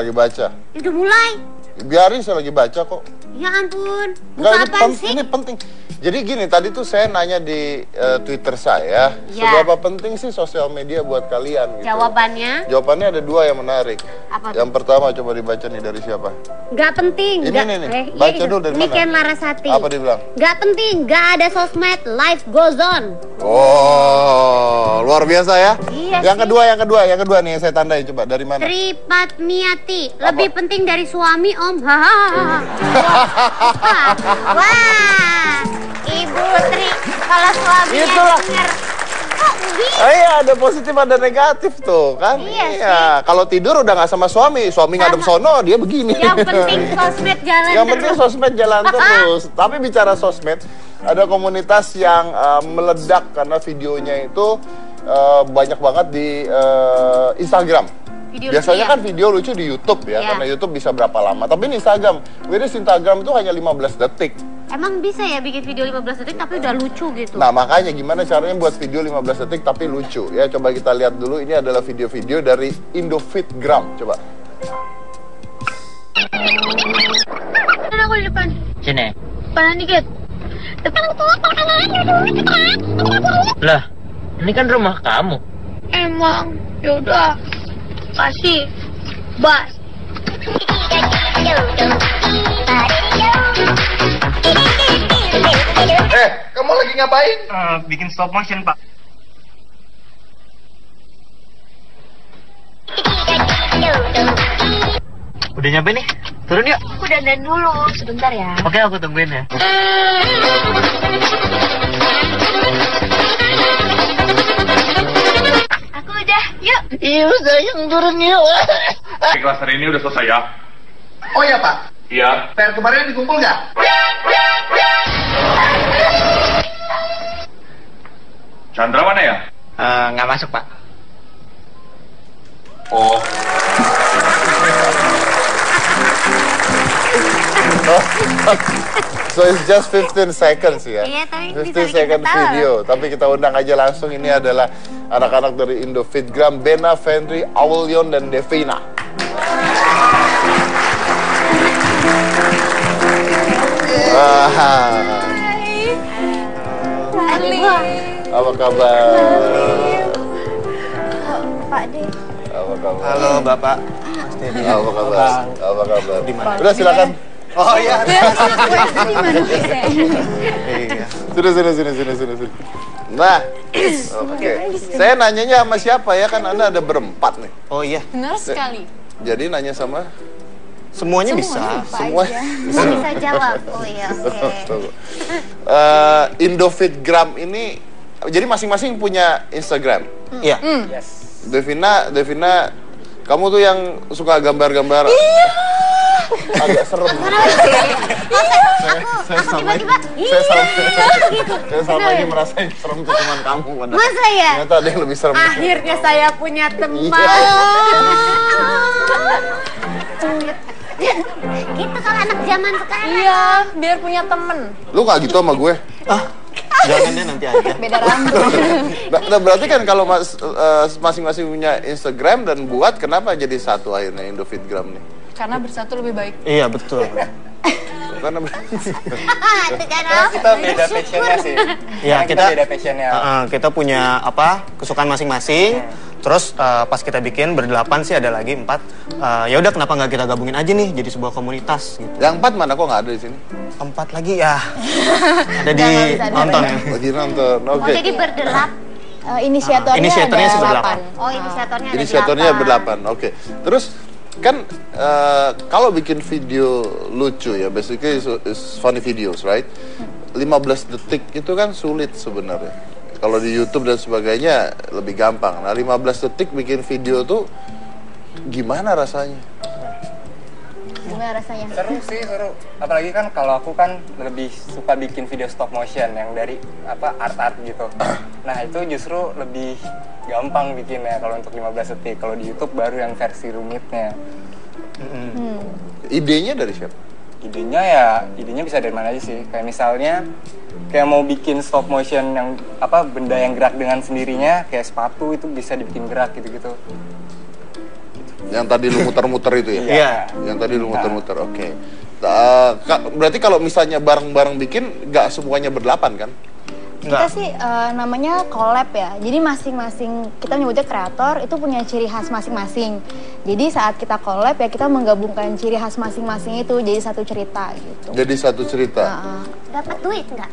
lagi baca. Udah mulai. Biarin, saya lagi baca kok. Ya ampun. Enggak, Buka apaan sih? ini penting. Jadi gini, tadi tuh saya nanya di Twitter saya, Ya. seberapa penting sih sosial media buat kalian gitu. Jawabannya? Jawabannya ada 2 yang menarik. Apa tuh? Yang pertama coba dibaca nih dari siapa? Gak penting. Ini Gak, nih. Baca dulu dari ini mana? Ken Larasati. Apa dia bilang? Gak penting, gak ada sosmed, life goes on. Oh, luar biasa ya. Iya yang kedua nih yang saya tandai, coba dari mana? Tripatmiati, lebih penting dari suami om. Hahaha. Wah, Ibu Tri, kalau suaminya Itulah. denger, kok bisa? Iya, ada positif ada negatif tuh kan. Iya Kalau tidur udah nggak sama suami ngadep sono dia begini. Yang penting sosmed jalan Yang penting terus. sosmed jalan terus. Tapi bicara sosmed, ada komunitas yang meledak karena videonya itu banyak banget di Instagram. Video Biasanya lucu ya? kan video lucu di YouTube ya, Iya. karena YouTube bisa berapa lama. Tapi di Instagram, Instagram itu hanya 15 detik. Emang bisa ya bikin video 15 detik tapi udah lucu gitu? Nah, makanya gimana caranya buat video 15 detik tapi lucu ya. Coba kita lihat dulu, ini adalah video-video dari Indofitgram. Coba. Mana aku di depan? Sini. Depan dikit. Depan Lah, ini kan rumah kamu. Emang, yaudah. Kasih. Bas. Kamu lagi ngapain? Bikin stop motion, Pak. Udah nyampe nih? Turun yuk. Aku dandan dulu, sebentar ya. Oke, aku tungguin ya. Aku udah, yuk. Iya, sayang turun yuk. Kelas hari ini udah selesai ya? Oh iya Pak, Iya. PR kemarin dikumpul nggak? Chandra mana ya? Nggak masuk, Pak. Oh, So it's just 15 seconds ya. Iya, tapi 15 bisa bikin second ketawa. video. Tapi kita undang aja langsung, ini adalah anak-anak dari Indofitgram, Bena, Fendri, Aulion, dan Devina. Apa kabar? Pak De. Apa kabar? Halo Bapak. Apa kabar? Apa kabar? Di mana? Udah silakan. Oh iya. Iya. Sudah. Nah, oke. Saya nanyanya sama siapa ya? Kan Anda ada berempat nih. Oh iya. Benar sekali. Jadi nanya sama Semuanya bisa. semua. Bisa jawab. Oh iya, oke. Indofitgram ini, jadi masing-masing punya Instagram. Iya. Devina, kamu tuh yang suka gambar-gambar. Agak serem. Aku tiba-tiba, Saya sama ini merasa yang serem tuh cuman kamu. Wanda. Masa ya? Ternyata ada yang lebih serem. Akhirnya saya punya teman. Gitu kalau anak zaman sekarang. Iya, biar punya temen. Lu gak gitu sama gue? Jangan deh, nanti aja. Beda rambut. Nah, berarti kan kalau masing-masing punya Instagram dan buat, kenapa jadi satu akhirnya Indofitgram nih? Karena bersatu lebih baik. Iya betul. Karena Kita beda passionnya sih. Iya kita beda passionnya. kita punya apa kesukaan masing-masing. Terus pas kita bikin berdelapan sih ada lagi 4. Ya udah kenapa nggak kita gabungin aja nih jadi sebuah komunitas gitu. yang 4 mana kok nggak ada di sini? 4 lagi ya. Ada di nonton ya. Lagi nonton. Oke. Oh, jadi berdelap. Inisiatornya sih berdelapan. Oh, inisiatornya ada Inisiatornya 8. berdelapan. Oke. Terus kan kalau bikin video lucu ya, basically is funny videos, right? 15 detik itu kan sulit sebenarnya. Kalau di YouTube dan sebagainya lebih gampang. Nah, 15 detik bikin video tuh gimana rasanya? Gimana rasanya? Seru sih, seru. Apalagi kan kalau aku kan lebih suka bikin video stop motion yang dari art gitu. Nah, itu justru lebih gampang bikinnya kalau untuk 15 detik. Kalau di YouTube baru yang versi rumitnya. Idenya dari siapa? Idenya bisa dari mana aja sih. Kayak misalnya kayak mau bikin stop motion yang benda yang gerak dengan sendirinya, kayak sepatu itu bisa dibikin gerak gitu-gitu. Yang tadi lu muter-muter itu ya? Iya. Yang tadi lu muter-muter, oke. Berarti kalau misalnya bareng-bareng bikin, nggak semuanya berdelapan kan? Kita sih namanya collab ya. Jadi masing-masing kita menyebutnya kreator itu punya ciri khas masing-masing. Jadi saat kita collab ya kita menggabungkan ciri khas masing-masing itu jadi satu cerita gitu. Jadi satu cerita. Dapat duit nggak?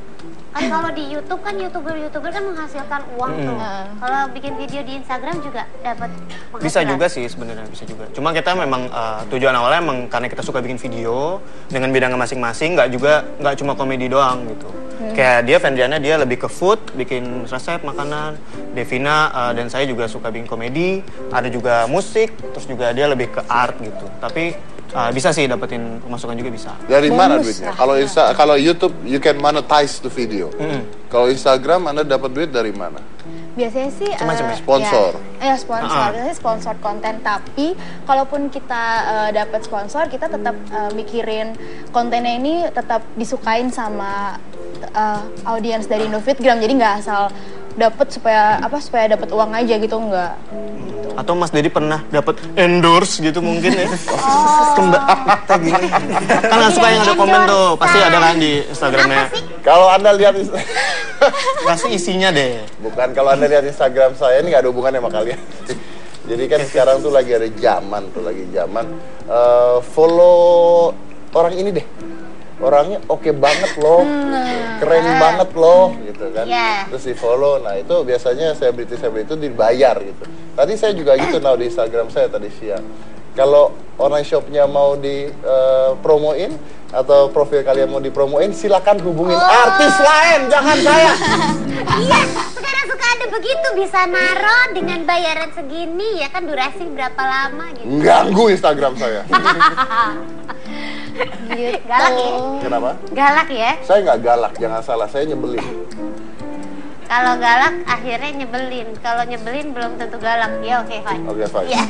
Kan kalau di YouTube kan youtuber kan menghasilkan uang tuh. Kalau bikin video di Instagram juga dapat penghasilan. Bisa juga sih sebenarnya, bisa juga. Cuma kita memang tujuan awalnya emang karena kita suka bikin video dengan bidangnya masing-masing, nggak cuma komedi doang gitu. Kayak dia Vendriana dia lebih ke food, bikin resep makanan. Devina dan saya juga suka bikin komedi, ada juga musik, terus juga dia lebih ke art gitu. Tapi bisa sih dapetin pemasukan juga bisa. Dari mana duitnya? Kalau YouTube you can monetize the video. Kalau Instagram Anda dapat duit dari mana? Biasanya sih sponsor. Ya sponsor, biasanya sponsor konten. Tapi kalaupun kita dapat sponsor, kita tetap mikirin kontennya ini tetap disukain sama audiens dari Indofitgram. Jadi nggak asal dapat supaya dapat uang aja gitu, enggak. Atau Mas Dedi pernah dapat endorse gitu mungkin ya? Gini. Kan nggak suka yang ada komen tuh, pasti ada kan di Instagramnya. Kalau Anda lihat kasih isinya deh. Bukan, kalau Anda lihat Instagram saya ini nggak ada hubungannya sama kalian. Jadi kan sekarang tuh lagi ada zaman follow orang ini deh. Orangnya oke banget loh, keren banget loh, gitu kan. Terus di follow, nah itu biasanya selebriti itu dibayar gitu. Tadi saya juga gitu di Instagram saya tadi siang. Kalau online shopnya mau dipromoin atau profil kalian mau dipromoin, silakan hubungin artis lain, jangan saya. Iya, sekarang suka ada begitu, bisa naro dengan bayaran segini ya kan, durasi berapa lama gitu. Ganggu Instagram saya. Gitu. Galak ya? Kenapa? Galak ya? Saya nggak galak, jangan salah, saya nyebelin. Kalau galak akhirnya nyebelin, kalau nyebelin belum tentu galak. Ya oke, fine. Oke, fine. Ya.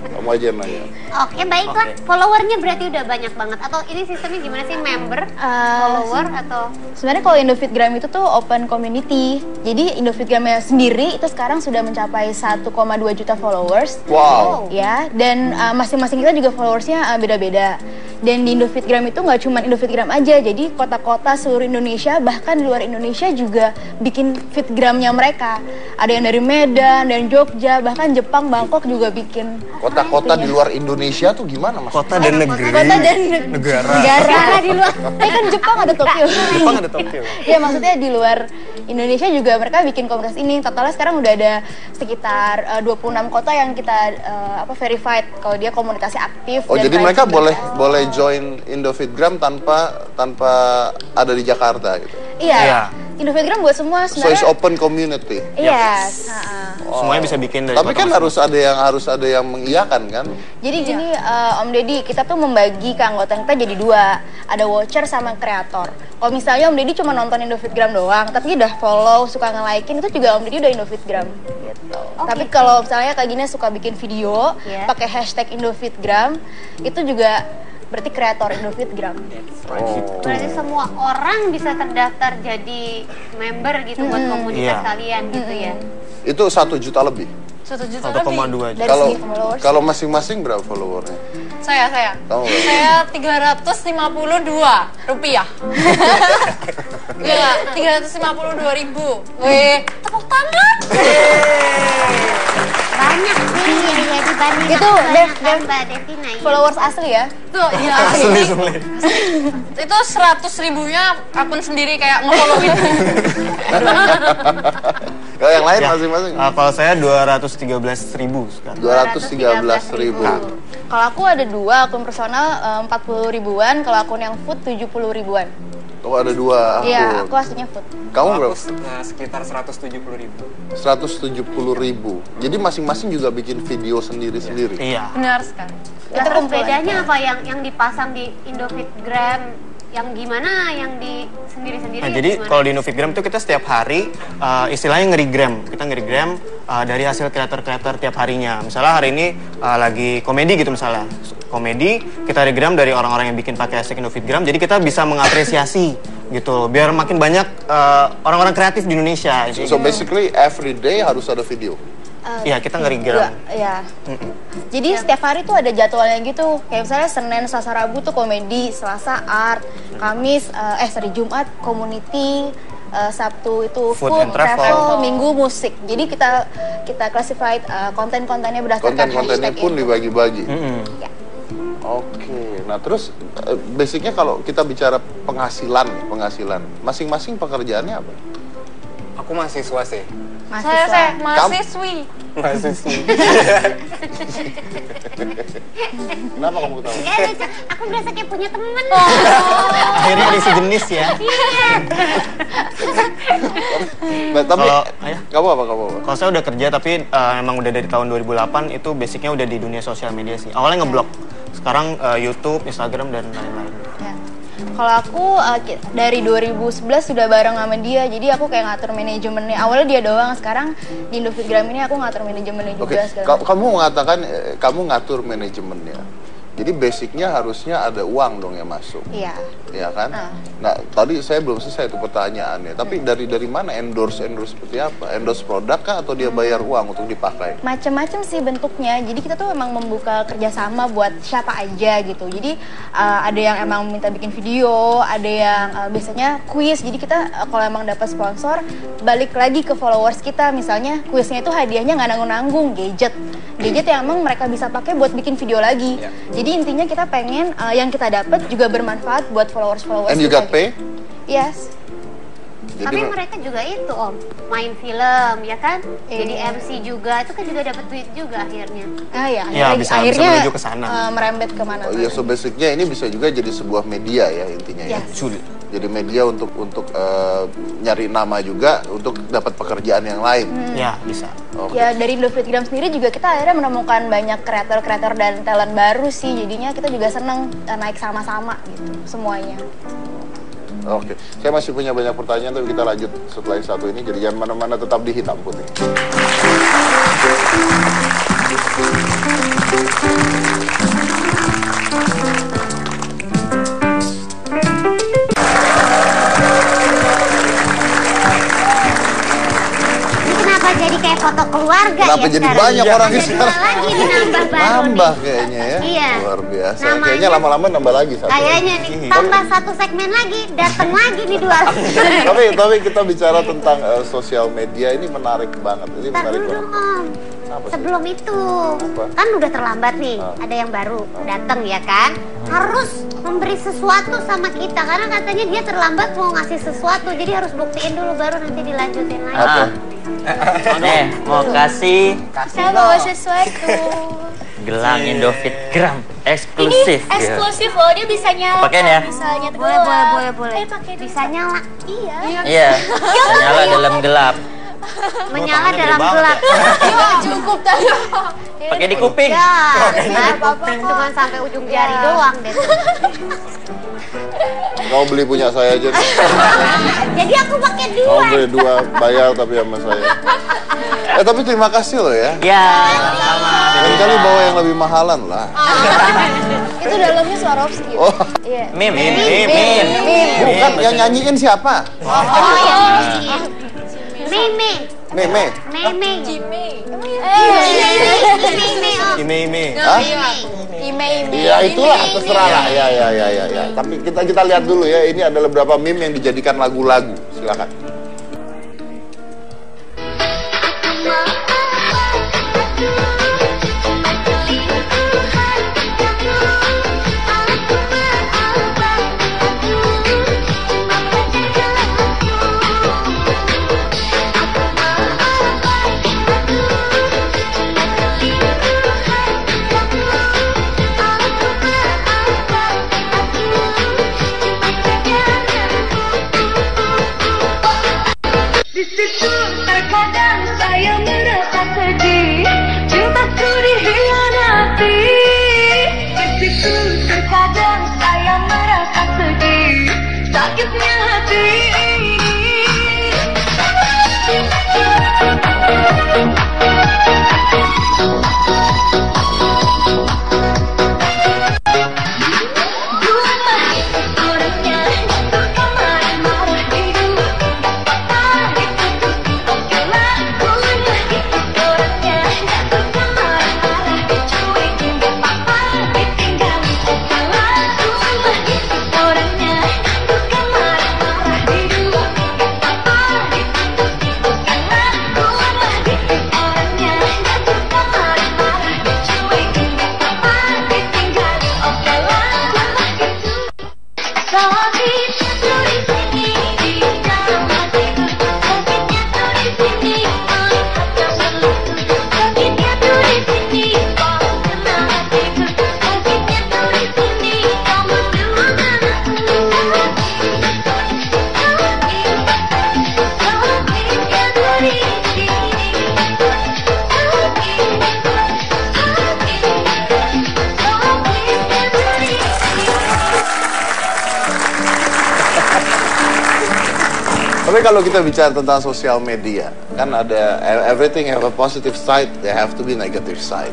Kamu aja yang nanya. Oke, baiklah. Followernya berarti udah banyak banget. Atau ini sistemnya gimana sih, member, follower atau? Sebenarnya kalau Indofitgram itu tuh open community. Jadi Indofitgramnya sendiri itu sekarang sudah mencapai 1,2 juta followers. Wow. Ya, dan masing-masing kita juga followersnya beda-beda. Dan di Indofitgram itu nggak cuma Indofitgram aja, jadi kota-kota seluruh Indonesia, bahkan di luar Indonesia juga bikin fitgramnya mereka. Ada yang dari Medan, dan Jogja, bahkan Jepang, Bangkok juga bikin. Kota-kota di luar Indonesia tuh gimana mas? Kota dan negeri. Kota dan negara di luar. Kan Jepang ada Tokyo. Jepang ada Tokyo. Ya maksudnya di luar Indonesia juga mereka bikin komunitas ini. Totalnya sekarang udah ada sekitar 26 kota yang kita verified kalau dia komunitasnya aktif. Oh, jadi mereka boleh join Indofitgram tanpa ada di Jakarta gitu. Iya. Indofitgram buat semua So sebenarnya. it's open community. Yes. Semuanya bisa bikin dari. Tapi kan harus ada yang mengiyakan kan? Jadi gini Om Deddy, kita tuh membagi ke anggota kita jadi dua. Ada watcher sama kreator. Kalau misalnya Om Deddy cuma nonton Indofitgram doang, tapi udah follow, suka nge-like-in, itu juga Om Deddy udah Indofitgram gitu. Tapi kalau misalnya Kak Gina suka bikin video, pakai hashtag Indofitgram, itu juga berarti kreator Indofitgram. Berarti semua orang bisa terdaftar jadi member gitu buat komunitas kalian gitu ya. Itu 1 juta lebih. 1 juta 1,2 juta. Kalau masing-masing berapa followernya? Saya. Tahu nggak? Saya 352 rupiah. Iya, 352.000. Weh, tepuk tangan. Banyak sih ya dibanding Itu Mbak Devina ya. Followers asli ya? Tuh, iya. Asli. Itu 100.000-nya akun sendiri kayak nge-followin. Kalau yang lain masing-masing? Kalau saya 213.000 sekarang. 213.000. Kalau aku ada dua akun personal 40 ribuan, kalau akun yang food 70 ribuan. Oh, ada 2 akun. Iya, aku aslinya food. Kamu berapa? Sekitar 170.000. 170.000. Jadi masing-masing juga bikin video sendiri-sendiri. Iya. Benar sekali. Terus bedanya apa yang dipasang di Indofitgram? Yang gimana yang di sendiri-sendiri? Nah, jadi kalau di Indofitgram itu kita setiap hari istilahnya ngerigram. Kita ngerigram dari hasil kreator-kreator tiap harinya. Misalnya hari ini lagi komedi gitu misalnya. Komedi, kita regram dari orang-orang yang bikin pakai hashtag Indofitgram. Jadi kita bisa mengapresiasi gitu. Biar makin banyak orang-orang kreatif di Indonesia. So basically every day harus ada video. Iya, kita nge-regram. Iya. Jadi setiap hari tuh ada jadwalnya gitu. Kayak misalnya Senin, Selasa, Rabu tuh komedi, Selasa art, Kamis, Jumat community, Sabtu itu Food food, and travel. Minggu musik. Jadi kita classified konten-kontennya berdasarkan Konten-kontennya hashtag pun itu. dibagi-bagi. Ya. Oke, nah terus basicnya kalau kita bicara penghasilan, masing-masing pekerjaannya apa? Aku mahasiswa sih. Saya mahasiswi. Mahasiswi. Kenapa kamu tahu? Aku berasa kayak punya temen. Akhirnya ada sejenis ya. Tapi kamu apa? Kalau saya udah kerja tapi emang udah dari tahun 2008 itu basicnya udah di dunia sosial media sih. Awalnya ngeblog, sekarang YouTube, Instagram dan lain-lain. Ya. Kalau aku dari 2011 sudah bareng sama dia, jadi aku kayak ngatur manajemennya. Awalnya dia doang, sekarang di Indofitgram ini aku ngatur manajemennya juga. Kamu mengatakan kamu ngatur manajemennya. Jadi basicnya harusnya ada uang dong yang masuk. Iya. Iya kan? Nah, tadi saya belum selesai itu pertanyaannya. Tapi dari mana endorse seperti apa? Endorse produk kah atau dia bayar uang untuk dipakai? Macam-macam sih bentuknya. Jadi kita tuh emang membuka kerjasama buat siapa aja gitu. Jadi ada yang emang minta bikin video, ada yang biasanya kuis. Jadi kita kalau emang dapat sponsor, balik lagi ke followers kita. Misalnya kuisnya itu hadiahnya nggak nanggung-nanggung, gadget yang emang mereka bisa pakai buat bikin video lagi. Jadi intinya kita pengen yang kita dapat juga bermanfaat buat followers. And you got pay? Yes. Tapi mereka juga itu Om, main film ya kan? Jadi MC juga, itu kan juga dapat duit juga akhirnya. Bisa menuju ke sana. Merembet kemana-mana. Oh iya, so basicnya ini bisa juga jadi sebuah media ya intinya ya. Jadi media untuk nyari nama juga untuk dapat pekerjaan yang lain. Ya, bisa. Ya dari Indofitgram sendiri juga kita akhirnya menemukan banyak kreator dan talent baru sih. Jadinya kita juga seneng naik sama-sama gitu semuanya. Oke, saya masih punya banyak pertanyaan tapi kita lanjut setelah yang satu ini. Jadi jangan mana-mana, tetap di Hitam Putih. Kenapa jadi kayak foto keluarga? Kenapa jadi sekarang? banyak orang di sekarang? Lagi nambah baru. Nambah kayaknya ya. Iya. Luar biasa. Namanya, kayaknya lama-lama nambah lagi satu. Kayaknya nih, tambah satu segmen lagi, datang lagi nih 2. tapi kita bicara tentang sosial media ini menarik banget. Ini menarik banget. Sebelum itu, kan udah terlambat nih, ada yang baru datang ya kan? Harus memberi sesuatu sama kita karena katanya dia terlambat mau ngasih sesuatu, jadi harus buktiin dulu baru nanti dilanjutin lagi. Nih, mau kasih Saya bawa sesuatu. gelang Indofitgram eksklusif. Ini eksklusif loh, dia bisa nyala. Pakein ya? Bisa nyala. Boleh. Pakai bisa nyala. Iya, bisa nyala dalam gelap. Menyala dalam gelap. Cukup tadi. Pakai di kuping. Ya, cuma sampai ujung jari doang deh. Kau beli punya saya aja. Jadi aku pakai dua. Kau beli dua, bayar tapi sama saya. Tapi terima kasih loh ya. Ya, sama. Lain kali bawa yang lebih mahalan lah. Itu dalamnya Swarovski. Oh. Iya. Mim. Bukan, yang nyanyiin siapa? Meme. Ya itulah, terserah lah. Ya. Tapi kita lihat dulu ya. Ini adalah beberapa meme yang dijadikan lagu-lagu. Silakan. Di situ terkadang saya merasa sedih, cintaku dikhianati. Di situ terkadang saya merasa sedih, sakitnya hati ini. Orangnya Tapi kalau kita bicara tentang sosial media, kan ada everything have a positive side, there have to be negative side.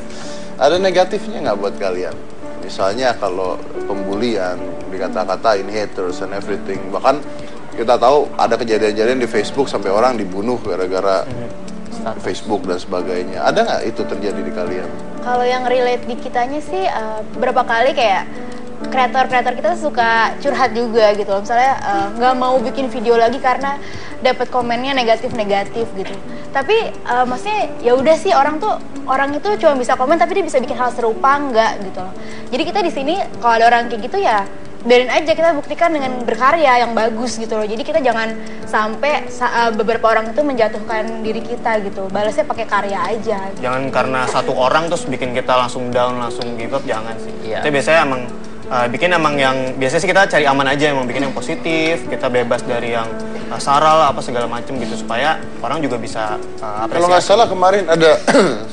Ada negatifnya nggak buat kalian? Misalnya kalau pembulian, dikata-katain haters and everything. Bahkan kita tahu ada kejadian-kejadian di Facebook sampai orang dibunuh gara-gara Facebook dan sebagainya. Ada nggak itu terjadi di kalian? Kalau yang relate di kitanya sih berapa kali kayak kreator-kreator kita suka curhat juga gitu loh. Misalnya nggak mau bikin video lagi karena dapat komennya negatif-negatif gitu. Tapi maksudnya ya udah sih orang itu cuma bisa komen tapi dia bisa bikin hal serupa nggak gitu loh. Jadi kita di sini kalau ada orang kayak gitu ya biarin aja, kita buktikan dengan berkarya yang bagus gitu loh. Jadi kita jangan sampai beberapa orang itu menjatuhkan diri kita gitu. Balasnya pakai karya aja. Gitu. Jangan karena satu orang terus bikin kita langsung down, langsung give up, jangan sih. Iya. Kita biasanya emang bikin yang biasanya sih kita cari aman aja, emang bikin yang positif, kita bebas dari yang sara lah apa segala macem gitu supaya orang juga bisa apresiasi. Kalau nggak salah kemarin ada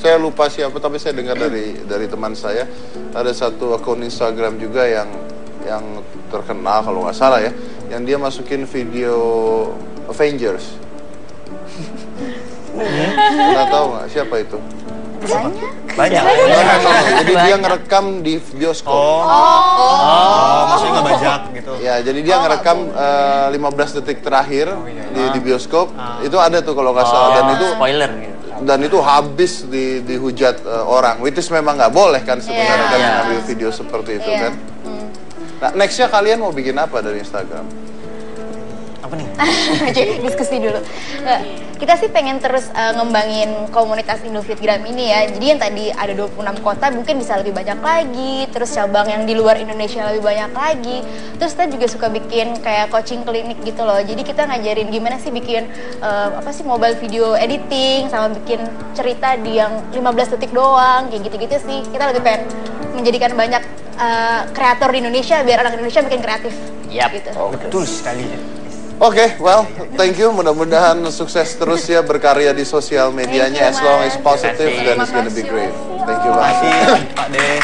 saya lupa siapa tapi saya dengar dari teman saya ada satu akun Instagram juga yang terkenal kalau nggak salah ya, yang dia masukin video Avengers. Nggak tahu nggak siapa itu? Banyak. Jadi dia ngerekam di bioskop. Maksudnya nggak bajak gitu. Ya, jadi dia ngerekam 15 detik terakhir di bioskop. Itu ada tuh kalau nggak salah, dan itu spoiler gitu. Dan itu habis dihujat orang. Which is memang nggak boleh kan sebenarnya kan ngambil video seperti itu kan. Nah, nextnya kalian mau bikin apa dari Instagram? Apa nih? Diskusi dulu. Kita sih pengen terus ngembangin komunitas Indofitgram ini ya. Jadi yang tadi ada 26 kota mungkin bisa lebih banyak lagi. Terus cabang yang di luar Indonesia lebih banyak lagi. Terus kita juga suka bikin kayak coaching klinik gitu loh. Jadi kita ngajarin gimana sih bikin mobile video editing sama bikin cerita di yang 15 detik doang. Kayak gitu-gitu sih. Kita lebih pengen menjadikan banyak kreator di Indonesia biar anak Indonesia makin kreatif. Yap. Gitu. Betul sekali. Oke, well, thank you. Mudah-mudahan sukses terus ya berkarya di sosial medianya. As long as positive, then it's gonna be great. Thank you banget. Pak De.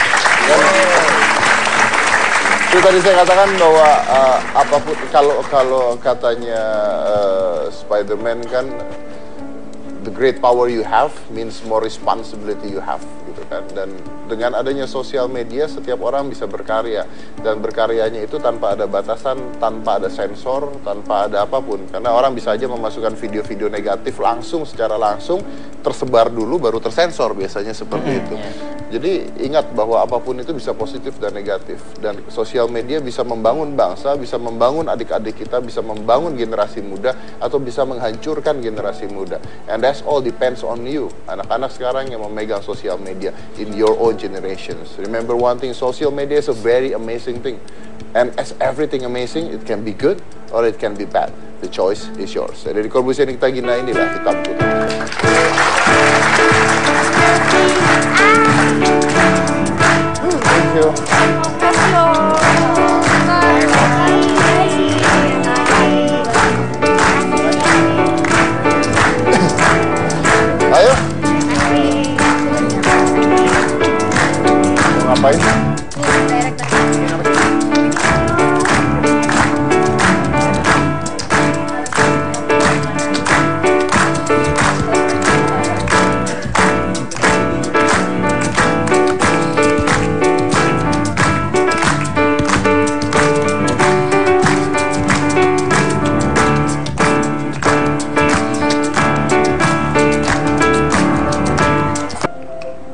Itu tadi saya katakan bahwa apapun kalau katanya Spider-Man kan, the great power you have means more responsibility you have, gitu kan. Dan dengan adanya sosial media, setiap orang bisa berkarya, dan berkaryanya itu tanpa ada batasan, tanpa ada sensor, tanpa ada apapun. Karena orang bisa aja memasukkan video-video negatif secara langsung, tersebar dulu baru tersensor biasanya seperti itu. Jadi ingat bahwa apapun itu bisa positif dan negatif, dan sosial media bisa membangun bangsa, bisa membangun adik-adik kita, bisa membangun generasi muda, atau bisa menghancurkan generasi muda. And that's all depends on you. Anak-anak sekarang yang memegang sosial media in your own generations. Remember one thing, social media is a very amazing thing. And as everything amazing, it can be good or it can be bad. The choice is yours. Dari Corbusier Nikita Gina, inilah Hitam Putih. Thank you. Ayo. Mau ngapain?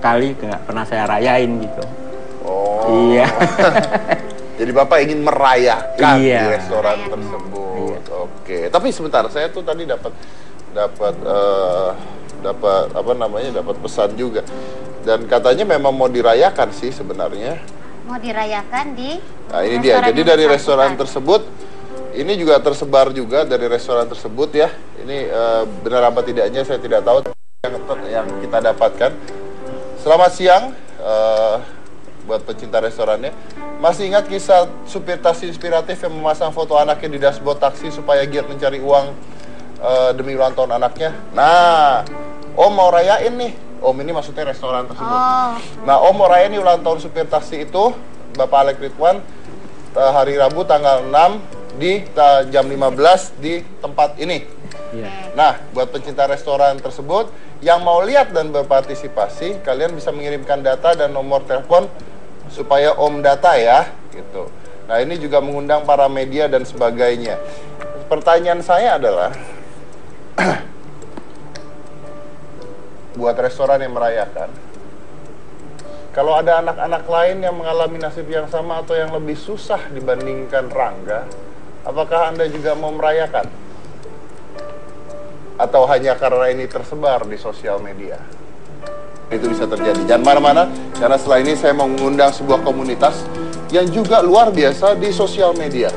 Kali nggak pernah saya rayain gitu. Oh. Iya. Jadi Bapak ingin merayakan di Iya. restoran tersebut. Oke. Tapi sebentar, saya tuh tadi dapat pesan juga. Dan katanya memang mau dirayakan sih sebenarnya. Mau dirayakan di Nah, ini dia. Jadi dari restoran tersebut, ini juga tersebar juga dari restoran tersebut ya. Ini benar apa tidaknya saya tidak tahu, yang kita dapatkan. Selamat siang buat pecinta restorannya. Masih ingat kisah supir taksi inspiratif yang memasang foto anaknya di dashboard taksi supaya giat mencari uang demi ulang tahun anaknya? Nah, Om mau rayain nih. Om ini maksudnya restoran tersebut. Nah, Om mau rayain nih ulang tahun supir taksi itu, Bapak Alek Ridwan, hari Rabu tanggal 6 di jam 15 di tempat ini. Nah, buat pencinta restoran tersebut yang mau lihat dan berpartisipasi, kalian bisa mengirimkan data dan nomor telepon supaya Om data ya, gitu. Nah, ini juga mengundang para media dan sebagainya. Pertanyaan saya adalah, buat restoran yang merayakan, kalau ada anak-anak lain yang mengalami nasib yang sama atau yang lebih susah dibandingkan Rangga, apakah Anda juga mau merayakan? Atau hanya karena ini tersebar di sosial media? Itu bisa terjadi. Jangan mana-mana, karena setelah ini saya mau mengundang sebuah komunitas yang juga luar biasa di sosial media.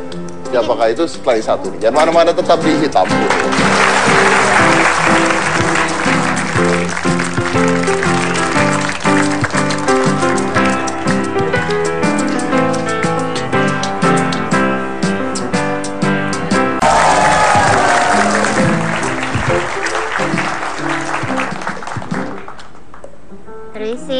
Siapakah itu setelah satu? Jangan mana-mana, tetap di Hitam Putih.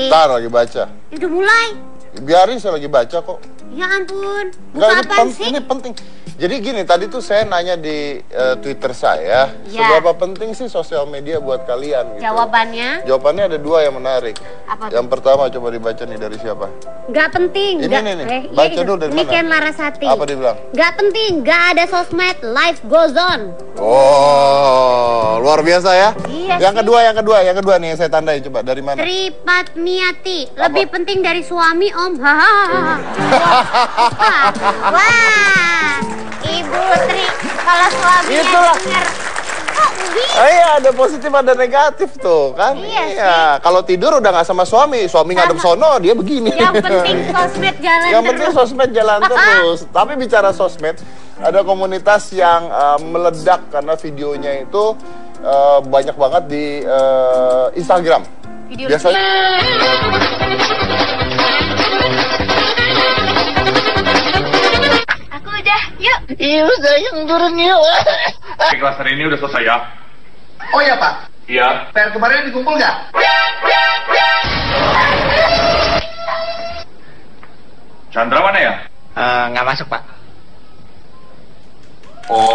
Ntar lagi baca. Udah mulai. Biarin, saya lagi baca kok. Ya ampun. Enggak, ini penting. Jadi gini, tadi tuh saya nanya di Twitter saya, seberapa penting sih sosial media buat kalian? Gitu. Jawabannya ada dua yang menarik. Apa yang pertama, coba dibaca nih dari siapa? Nggak penting. Ini nih. Baca dulu dari mana? Niken Larasati. Apa dia bilang? Nggak penting, nggak ada sosmed, life goes on. Oh, luar biasa ya. Iya yang kedua nih yang saya tandai, coba dari mana? Tripatmiati, lebih penting dari suami Om. Wah, Ibu Tri, kalau suaminya denger, kok bisa? Iya, ada positif ada negatif tuh kan. Iya. Kalau tidur udah nggak sama suami ngadep sono, dia begini. Yang penting sosmed jalan terus. Yang penting sosmed jalan terus. Tapi bicara sosmed, ada komunitas yang meledak karena videonya itu banyak banget di Instagram. Biasanya Aku udah, yuk. Iya, sayang turun yuk. Kelas hari ini udah selesai ya? Oh iya Pak, Iya. PR kemarin dikumpul nggak? Chandra mana ya? Nggak masuk, Pak. Oh.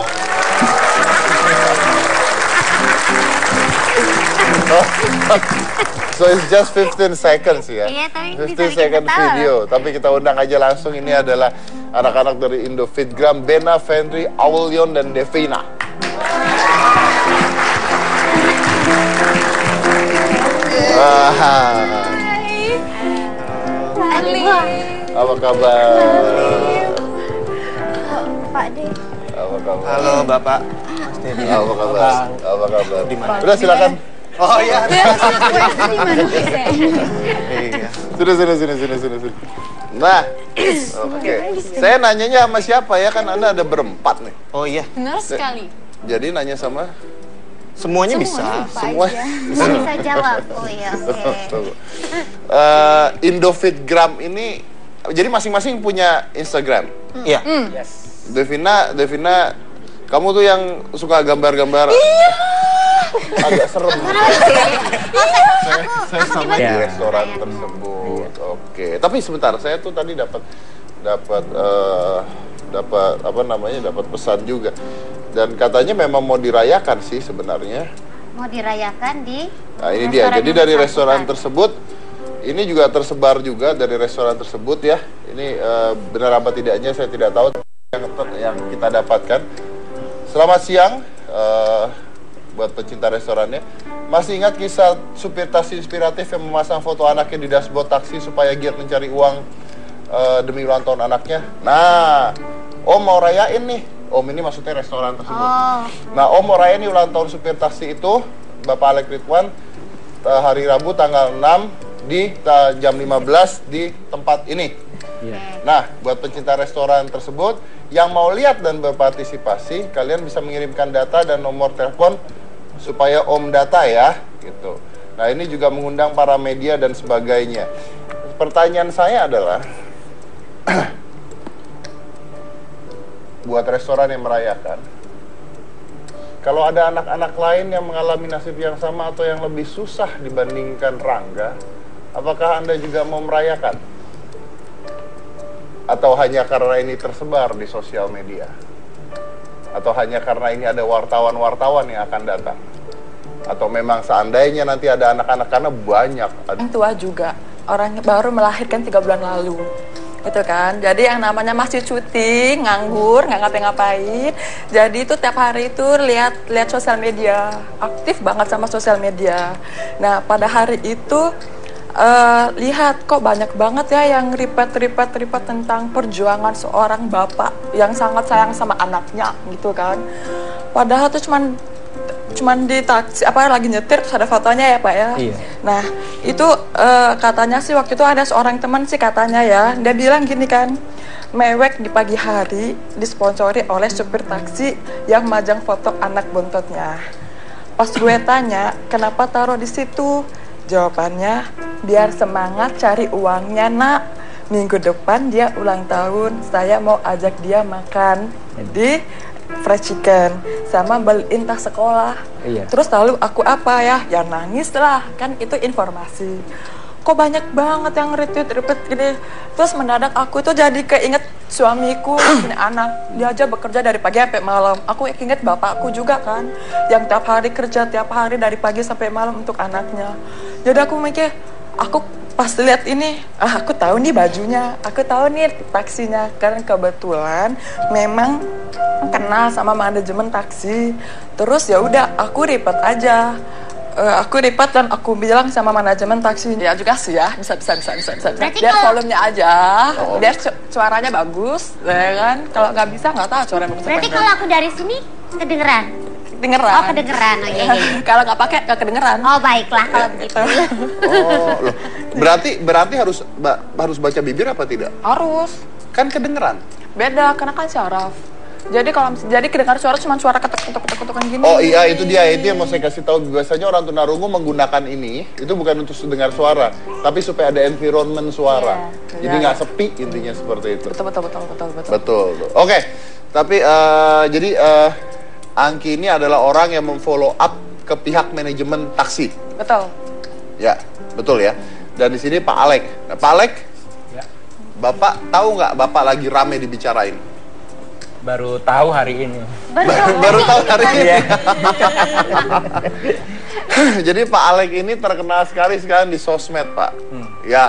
So it's just 15 seconds ya. Iya, tapi 15 second video. Tapi kita undang aja langsung, ini adalah anak-anak dari Indofitgram, Bena, Fendri, Aulion, dan Devina. Apa kabar? Pak De. Apa kabar? Halo Bapak. Apa kabar? Apa kabar? Di mana? Udah silakan. Oh iya. Sini. Nah, oke. Saya nanyanya sama siapa ya? Kan Anda ada berempat nih. Oh iya. Benar sekali. Jadi nanya sama semuanya bisa. Semua bisa jawab. Oh iya, oke. Indofitgram ini, jadi masing-masing punya Instagram. Iya. Devina, kamu tuh yang suka gambar-gambar. Agak serem. Saya sama di restoran tersebut. Oke. Tapi sebentar, saya tuh tadi dapat apa namanya? Dapat pesan juga. Dan katanya memang mau dirayakan sih sebenarnya. Mau dirayakan di. Nah, ini dia. Jadi dari restoran tersebut, ini juga tersebar juga dari restoran tersebut ya. Ini benar apa tidaknya saya tidak tahu, yang kita dapatkan. Selamat siang. Buat pecinta restorannya, masih ingat kisah supir taksi inspiratif yang memasang foto anaknya di dashboard taksi supaya giat mencari uang demi ulang tahun anaknya? Nah, Om mau rayain nih. Om ini maksudnya restoran tersebut. Nah, Om mau rayain nih ulang tahun supir taksi itu, Bapak Alek Ridwan, hari Rabu tanggal 6 di jam 15 di tempat ini. Nah, buat pencinta restoran tersebut yang mau lihat dan berpartisipasi, kalian bisa mengirimkan data dan nomor telepon supaya Om data ya, gitu. Nah, ini juga mengundang para media dan sebagainya. Pertanyaan saya adalah, buat restoran yang merayakan, kalau ada anak-anak lain yang mengalami nasib yang sama atau yang lebih susah dibandingkan Rangga, apakah Anda juga mau merayakan? Atau hanya karena ini tersebar di sosial media? Atau hanya karena ini ada wartawan-wartawan yang akan datang? Atau memang seandainya nanti ada anak-anak, karena banyak. Yang tua juga, orang baru melahirkan 3 bulan lalu. Gitu kan, jadi yang namanya masih cuti, nganggur, nggak ngapa-ngapain. Jadi itu tiap hari itu lihat sosial media, aktif banget sama sosial media. Nah pada hari itu lihat kok banyak banget ya yang ribet tentang perjuangan seorang bapak yang sangat sayang sama anaknya gitu kan. Padahal tuh cuman di taksi lagi nyetir terus ada fotonya ya Pak ya. Iya. Nah itu katanya sih waktu itu ada seorang teman sih katanya ya, dia bilang gini kan, mewek di pagi hari disponsori oleh supir taksi yang majang foto anak bontotnya. Pas gue tanya kenapa taruh di situ, jawabannya biar semangat cari uangnya nak. Minggu depan dia ulang tahun, saya mau ajak dia makan di fried chicken sama beliin tas sekolah. Iya. Terus lalu aku apa ya? Ya nangis lah, kan itu informasi. Kok banyak banget yang retweet gini. Terus mendadak aku itu jadi keinget suamiku punya anak. Dia aja bekerja dari pagi sampai malam. Aku inget bapakku juga kan, yang tiap hari kerja tiap hari dari pagi sampai malam untuk anaknya. Jadi aku mikir, aku pas lihat ini, aku tahu nih bajunya, aku tahu nih taksinya. Karena kebetulan memang kenal sama manajemen taksi. Terus ya udah aku report aja. Aku report dan aku bilang sama manajemen taksi, ya juga sih ya, bisa. Biar volumenya aja, biar suaranya bagus, ya kan. Kalau nggak bisa nggak tahu suaranya bagus. Berarti kalau aku dari sini kedengeran? Kedengeran. Oh kedengeran, oh iya. Kalau nggak pakai nggak kedengeran. Oh baiklah kalau begitu. Oh loh, berarti harus baca bibir apa tidak? Harus. Kan kedengeran. Beda, karena kan syaraf. Jadi kalau kedengar suara cuma suara ketuk-ketukan gini. Oh iya, itu dia yang mau saya kasih tahu. Biasanya orang tunarungu menggunakan ini itu bukan untuk dengar suara, tapi supaya ada environment suara. Jadi nggak sepi intinya seperti itu. Betul. Oke. Tapi jadi Angki ini adalah orang yang memfollow up ke pihak manajemen taksi. Betul. Ya, betul ya. Dan di sini Pak Alek. Nah, Pak Alek, ya. Bapak tahu nggak Bapak lagi rame dibicarain? Baru tahu hari ini. Baru tahu hari ini. Jadi Pak Alek ini terkenal sekali sekarang di sosmed, Pak. Ya,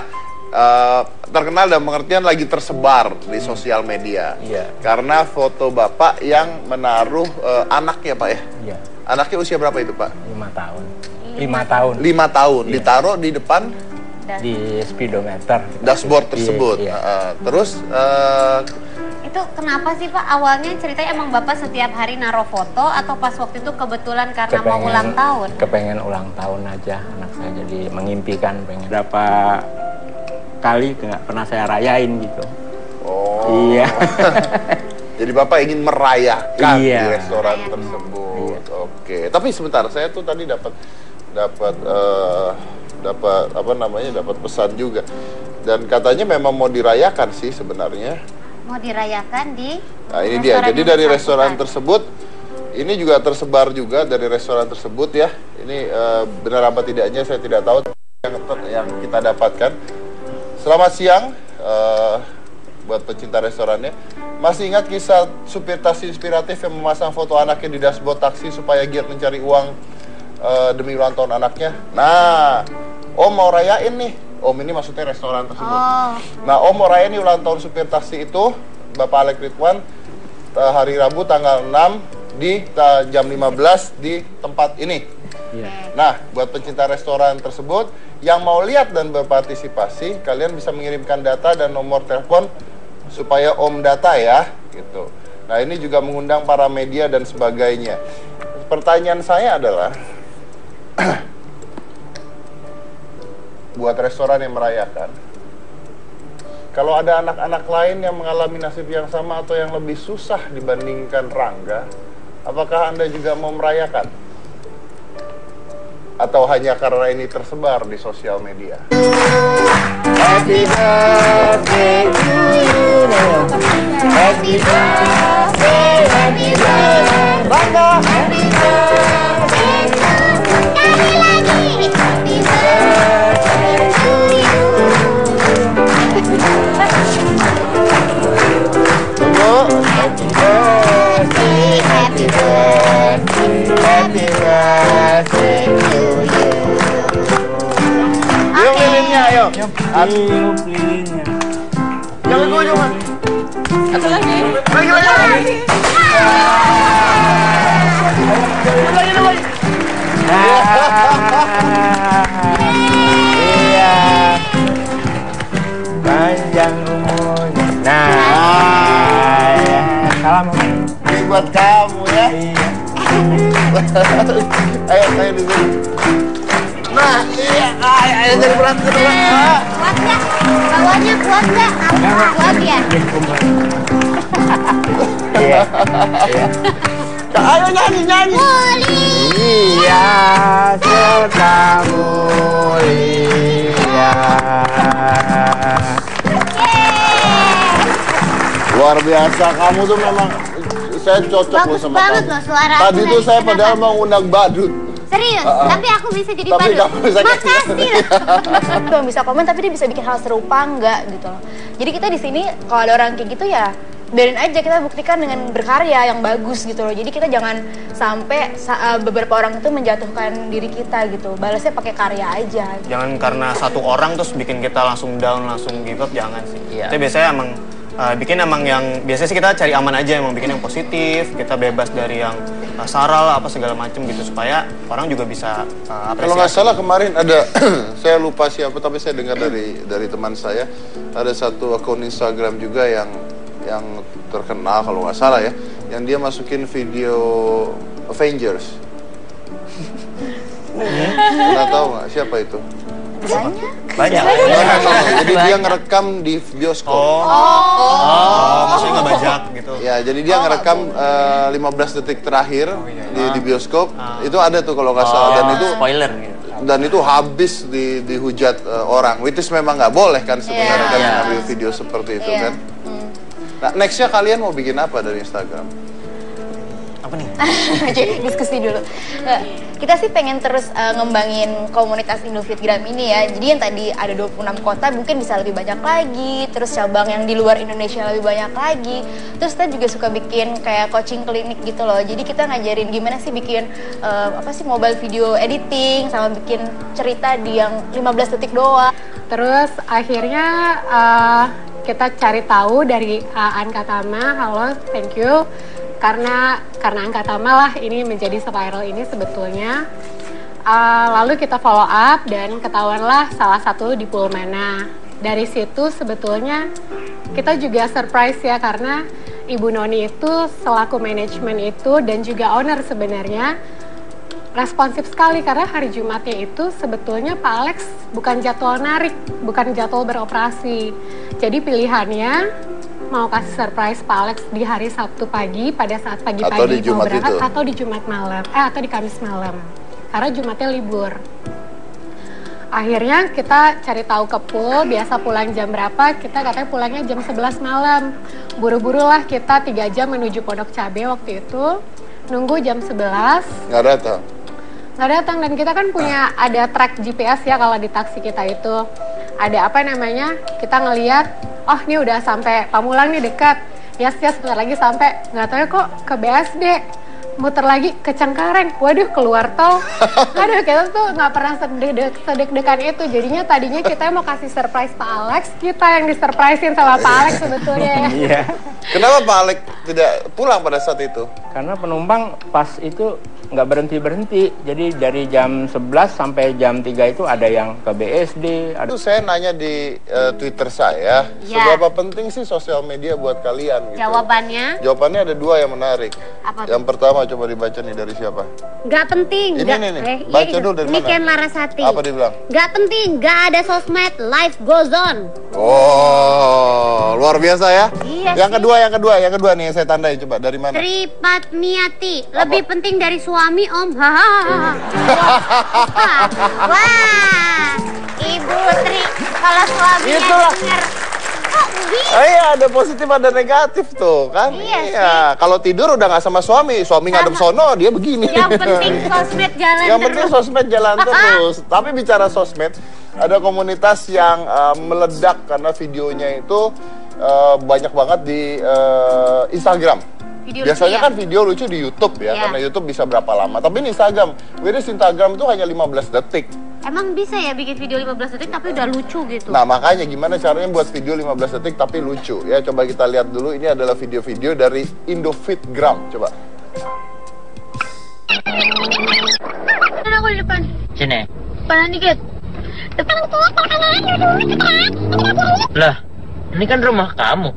terkenal dalam pengertian lagi tersebar di sosial media. Karena foto Bapak yang menaruh anak ya, Pak ya? Iya. Anaknya usia berapa itu, Pak? 5 tahun. 5 tahun. 5 tahun. Iya. Ditaruh di depan di speedometer dashboard tersebut. Terus itu kenapa sih Pak awalnya ceritanya emang Bapak setiap hari naruh foto atau pas waktu itu kebetulan karena mau ulang tahun? Kepengen ulang tahun aja anak saya, jadi mengimpikan pengen. Berapa kali nggak pernah saya rayain gitu. Oh. Iya. Jadi Bapak ingin merayakan di restoran tersebut. Oke. Tapi sebentar, saya tuh tadi dapat dapat pesan juga. Dan katanya memang mau dirayakan sih sebenarnya. Mau dirayakan di nah ini dia, jadi dari restoran tersebut ini juga tersebar juga dari restoran tersebut ya. Ini benar apa tidaknya saya tidak tahu, yang kita dapatkan. Selamat siang buat pecinta restorannya. Masih ingat kisah supir taksi inspiratif yang memasang foto anaknya di dashboard taksi supaya giat mencari uang demi ulang tahun anaknya? Nah, Om mau rayain nih. Om ini maksudnya restoran tersebut. Nah, Om mau rayain nih ulang tahun supir taksi itu, Bapak Alek Ridwan, hari Rabu tanggal 6 di jam 15 di tempat ini. Nah, buat pencinta restoran tersebut yang mau lihat dan berpartisipasi, kalian bisa mengirimkan data dan nomor telepon supaya Om data ya, gitu. Nah, ini juga mengundang para media dan sebagainya. Pertanyaan saya adalah buat restoran yang merayakan, kalau ada anak-anak lain yang mengalami nasib yang sama atau yang lebih susah dibandingkan Rangga, apakah Anda juga mau merayakan? Atau hanya karena ini tersebar di sosial media? Happy birthday to you, happy birthday, happy birthday, Rangga, happy birthday to you, sekali lagi, happy birthday to you. Tunggu, happy birthday. Jangan gue cuma. Satu lagi. Lagi. Iya. Panjang umurnya. Nah. Ya. Salam. Ini buat kamu ya. Iya. Ayo di sini. Nah, iya. Ayo jadi berat ke depan. Kuat nggak? Bawahnya kuat nggak? Kuat ya? Iya. Ayo nyanyi. Iya, serta mulia. Luar biasa, kamu tuh memang saya cocok loh sama banget kamu. loh suara. Tadi tuh saya padahal mau undang badut. Serius, tapi aku bisa jadi Tapi badut. kamu bisa Makasih loh. Belum bisa komen tapi dia bisa bikin hal serupa enggak gitu loh. Jadi kita di sini kalau ada orang kayak gitu ya biarin aja, kita buktikan dengan berkarya yang bagus gitu loh. Jadi kita jangan sampai beberapa orang itu menjatuhkan diri kita gitu. Balasnya pakai karya aja. Jangan karena satu orang terus bikin kita langsung down, langsung give up, jangan sih. Iya. Kita biasanya emang bikin emang yang biasanya sih kita cari aman aja, emang bikin yang positif, kita bebas dari yang sara lah apa segala macem gitu supaya orang juga bisa apresiasi. Kalau nggak salah kemarin ada, saya lupa siapa tapi saya dengar dari teman saya ada satu akun Instagram juga yang terkenal kalau nggak salah ya, yang dia masukin video Avengers. Nggak tahu nggak siapa itu? Banyak. Jadi dia ngerekam di bioskop. Maksudnya nggak bajak gitu. Ya, jadi dia ngerekam 15 detik terakhir di bioskop. Itu ada tuh kalau nggak salah, dan itu spoiler gitu. Dan itu habis dihujat orang. Which is memang nggak boleh kan sebenarnya kan ngambil video seperti itu kan. Nah, nextnya kalian mau bikin apa dari Instagram? Apa nih? Diskusi dulu. Nah, kita sih pengen terus ngembangin komunitas Indofitgram ini ya. Jadi yang tadi ada 26 kota mungkin bisa lebih banyak lagi. Terus cabang yang di luar Indonesia lebih banyak lagi. Terus kita juga suka bikin kayak coaching klinik gitu loh. Jadi kita ngajarin gimana sih bikin mobile video editing sama bikin cerita di yang 15 detik doang. Terus akhirnya kita cari tahu dari Ankatama. Halo, thank you. Karena Ankatama lah ini menjadi viral ini sebetulnya. Lalu kita follow up dan ketahuanlah salah satu di Pulmana. Dari situ sebetulnya kita juga surprise ya, karena Ibu Noni itu selaku manajemen itu dan juga owner sebenarnya responsif sekali, karena hari Jumatnya itu sebetulnya Pak Alex bukan jadwal narik, bukan jadwal beroperasi. Jadi pilihannya mau kasih surprise Pak Alex di hari Sabtu pagi pada saat pagi-pagi mau berangkat, atau di Jumat malam, atau di Kamis malam, karena Jumatnya libur. Akhirnya kita cari tahu ke pool, biasa pulang jam berapa, kita katanya pulangnya jam 11 malam. Buru-buru lah kita 3 jam menuju Pondok Cabe waktu itu, nunggu jam 11. Nggak datang. Nggak datang, dan kita kan punya ada track GPS ya kalau di taksi kita itu. Ada apa namanya, kita ngeliat, oh ini udah sampai Pamulang nih dekat. Yes, bentar lagi sampai, nggak tahu ya kok ke BSD. Muter lagi ke Cengkareng, waduh keluar tol. Aduh, kita tuh nggak pernah sedek-dekan itu. Jadinya tadinya kita mau kasih surprise Pak Alex, kita yang disurprisein sama Pak Alex sebetulnya ya. Iya. Kenapa Pak Alex tidak pulang pada saat itu? Karena penumpang pas itu nggak berhenti-berhenti. Jadi dari jam 11 sampai jam 3 itu ada yang ke BSD. Itu saya nanya di Twitter saya, seberapa penting sih sosial media buat kalian? Gitu. Jawabannya ada 2 yang menarik. Apa? Yang pertama coba dibaca nih dari siapa? Nggak penting. Ini baca dulu dari mana? Ini Ken Larasati. Apa dia bilang? Nggak penting, nggak ada sosmed, life goes on. Oh, luar biasa ya. Iya yang kedua nih yang saya tandai, coba dari mana? Tripatmiati, lebih penting dari suami om. Wah, Ibu Tri, kalau suami denger, kok bisa? Iya, ada positif ada negatif tuh kan. Iya. Kalau tidur udah nggak sama suami ngadep sono dia begini. Yang penting sosmed jalan terus. Yang penting sosmed jalan terus. Tapi bicara sosmed, ada komunitas yang meledak karena videonya itu banyak banget di Instagram. Biasanya kan video lucu di YouTube ya, karena YouTube bisa berapa lama. Tapi di Instagram, Instagram itu hanya 15 detik. Emang bisa ya bikin video 15 detik tapi udah lucu gitu? Nah makanya gimana caranya buat video 15 detik tapi lucu ya. Coba kita lihat dulu, ini adalah video-video dari Indofitgram. Coba. Aku di depan. Sini. Depan dikit. Depan. Lah, ini kan rumah kamu.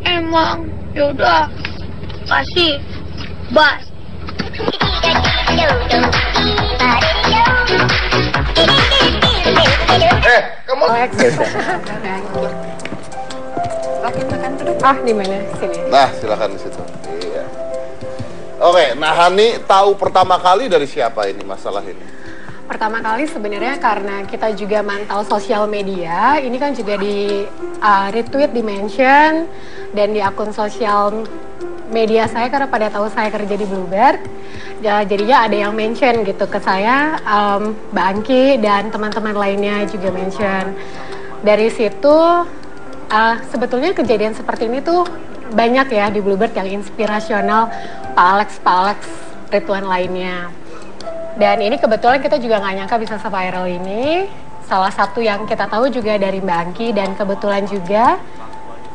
Emang, yaudah. Kasih. Bas. Kamu. Ah, di mana? Sini. Nah, silakan di situ. Iya. Oke, nah Hani tahu pertama kali dari siapa ini masalah ini? Pertama kali sebenarnya karena kita juga mantau sosial media, ini kan juga di retweet, di mention, dan di akun sosial media saya karena pada tahu saya kerja di Bluebird. Ya, jadinya ada yang mention gitu ke saya, Mbak Angki dan teman-teman lainnya juga mention. Dari situ sebetulnya kejadian seperti ini tuh banyak ya di Bluebird yang inspirasional, Pak Alex, Ridwan lainnya. Dan ini kebetulan kita juga nggak nyangka bisa se-viral ini. Salah satu yang kita tahu juga dari Mbak Angki, dan kebetulan juga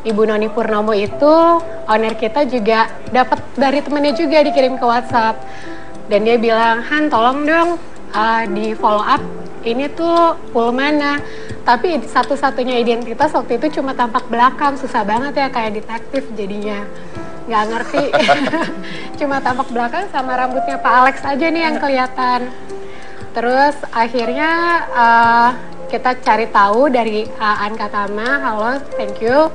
Ibu Noni Purnomo itu owner kita juga dapat dari temennya juga dikirim ke WhatsApp. Dan dia bilang, Han tolong dong di follow up ini tuh pool mana. Tapi satu-satunya identitas waktu itu cuma tampak belakang, susah banget ya kayak detektif jadinya. Nggak ngerti, cuma tampak belakang sama rambutnya Pak Alex aja nih yang kelihatan. Terus akhirnya kita cari tahu dari Ankatama, halo, thank you.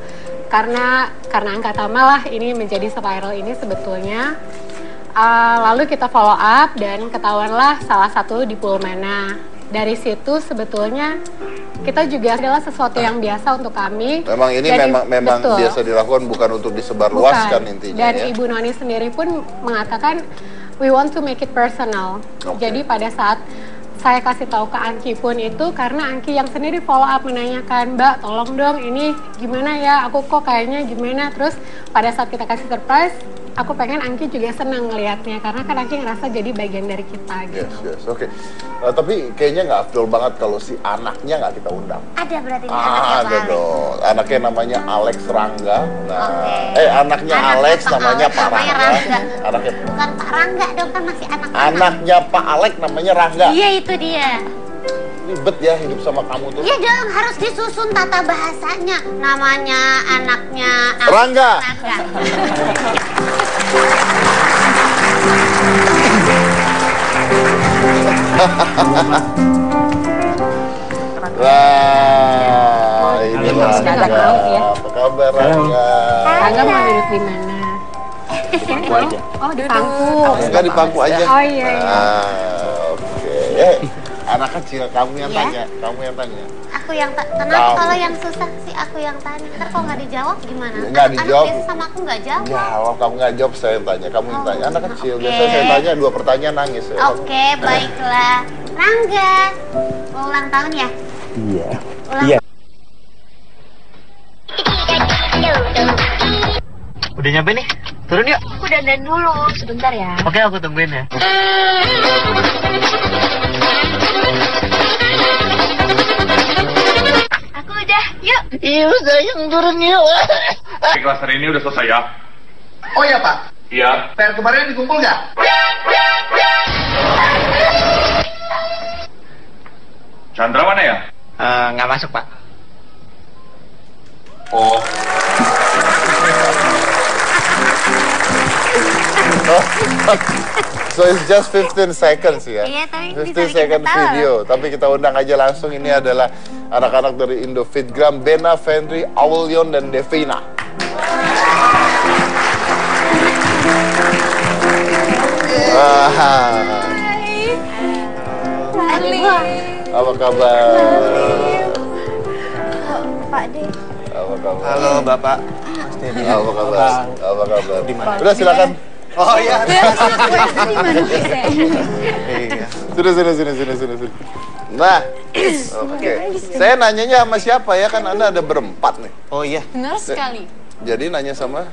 Karena Ankatama lah ini menjadi viral ini sebetulnya. Lalu kita follow up dan ketahuanlah salah satu di pool mana. Dari situ sebetulnya kita juga adalah sesuatu yang biasa untuk kami. Memang ini memang biasa dilakukan, bukan untuk disebarluaskan intinya. Dan ya. Ibu Noni sendiri pun mengatakan we want to make it personal. Jadi pada saat saya kasih tahu ke Angki pun itu karena Angki yang sendiri follow up menanyakan, Mbak tolong dong ini gimana ya, aku kok kayaknya gimana. Terus pada saat kita kasih surprise, aku pengen Angki juga senang ngelihatnya karena kan Angki ngerasa jadi bagian dari kita gitu. Yes, oke. Tapi kayaknya nggak afdol banget kalau si anaknya nggak kita undang. Ada berarti nih anaknya ada dong. Anaknya namanya Alex Rangga. Nah, anaknya Anak Alex Pak namanya Alex Pak namanya Rangga. Anaknya bukan Pak Rangga dong, kan masih anak. Anaknya Pak Alex namanya Rangga. Iya itu dia. Ribet ya hidup sama kamu tuh. Iya dong, harus disusun tata bahasanya. Namanya anaknya Rangga. Wah, ini Rangga. Apa kabar Rangga? Rangga mau duduk di mana? Pangku aja. Oh, di pangku. Enggak di pangku aja. Oh iya. Oke. Anak kecil, kamu yang tanya, kamu yang tanya. Aku yang kenapa kalau yang susah sih aku yang tanya. Ntar kalau nggak dijawab gimana? Nggak dijawab. Anak biasa sama aku nggak jawab. Jawab, kamu nggak jawab, saya yang tanya. Kamu yang tanya. Anak kecil, biasanya saya tanya 2 pertanyaan nangis. Oke, baiklah. Rangga, mau ulang tahun ya? Iya. Iya. Udah nyampe nih? Turun yuk. Aku dandan dulu, sebentar ya. Oke, aku tungguin ya. Aku udah, yuk. Iya sayang, turun yuk. Kelas hari ini udah selesai ya? Oh iya Pak, Iya. PR kemarin dikumpul nggak? Chandra mana ya? Nggak masuk, Pak. Oh. So it's just 15 seconds ya. Iya, tapi 15 second video. Tapi kita undang aja langsung. Ini adalah anak-anak dari Indofitgram, Bena, Fendri, Aulion, dan Devina. Apa kabar? Pak De. Apa kabar? Halo Bapak. Mas Dedi. Apa kabar? Apa kabar? Di mana? Udah silakan. Oh iya. Sini. Nah, oke. Saya nanyanya sama siapa ya? Kan Anda ada berempat nih. Oh iya. Benar sekali. Jadi nanya sama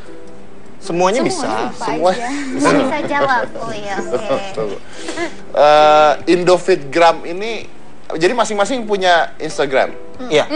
semuanya bisa. Semua Bisa jawab. Oh iya, oke. Indofitgram ini jadi masing-masing punya Instagram. Iya.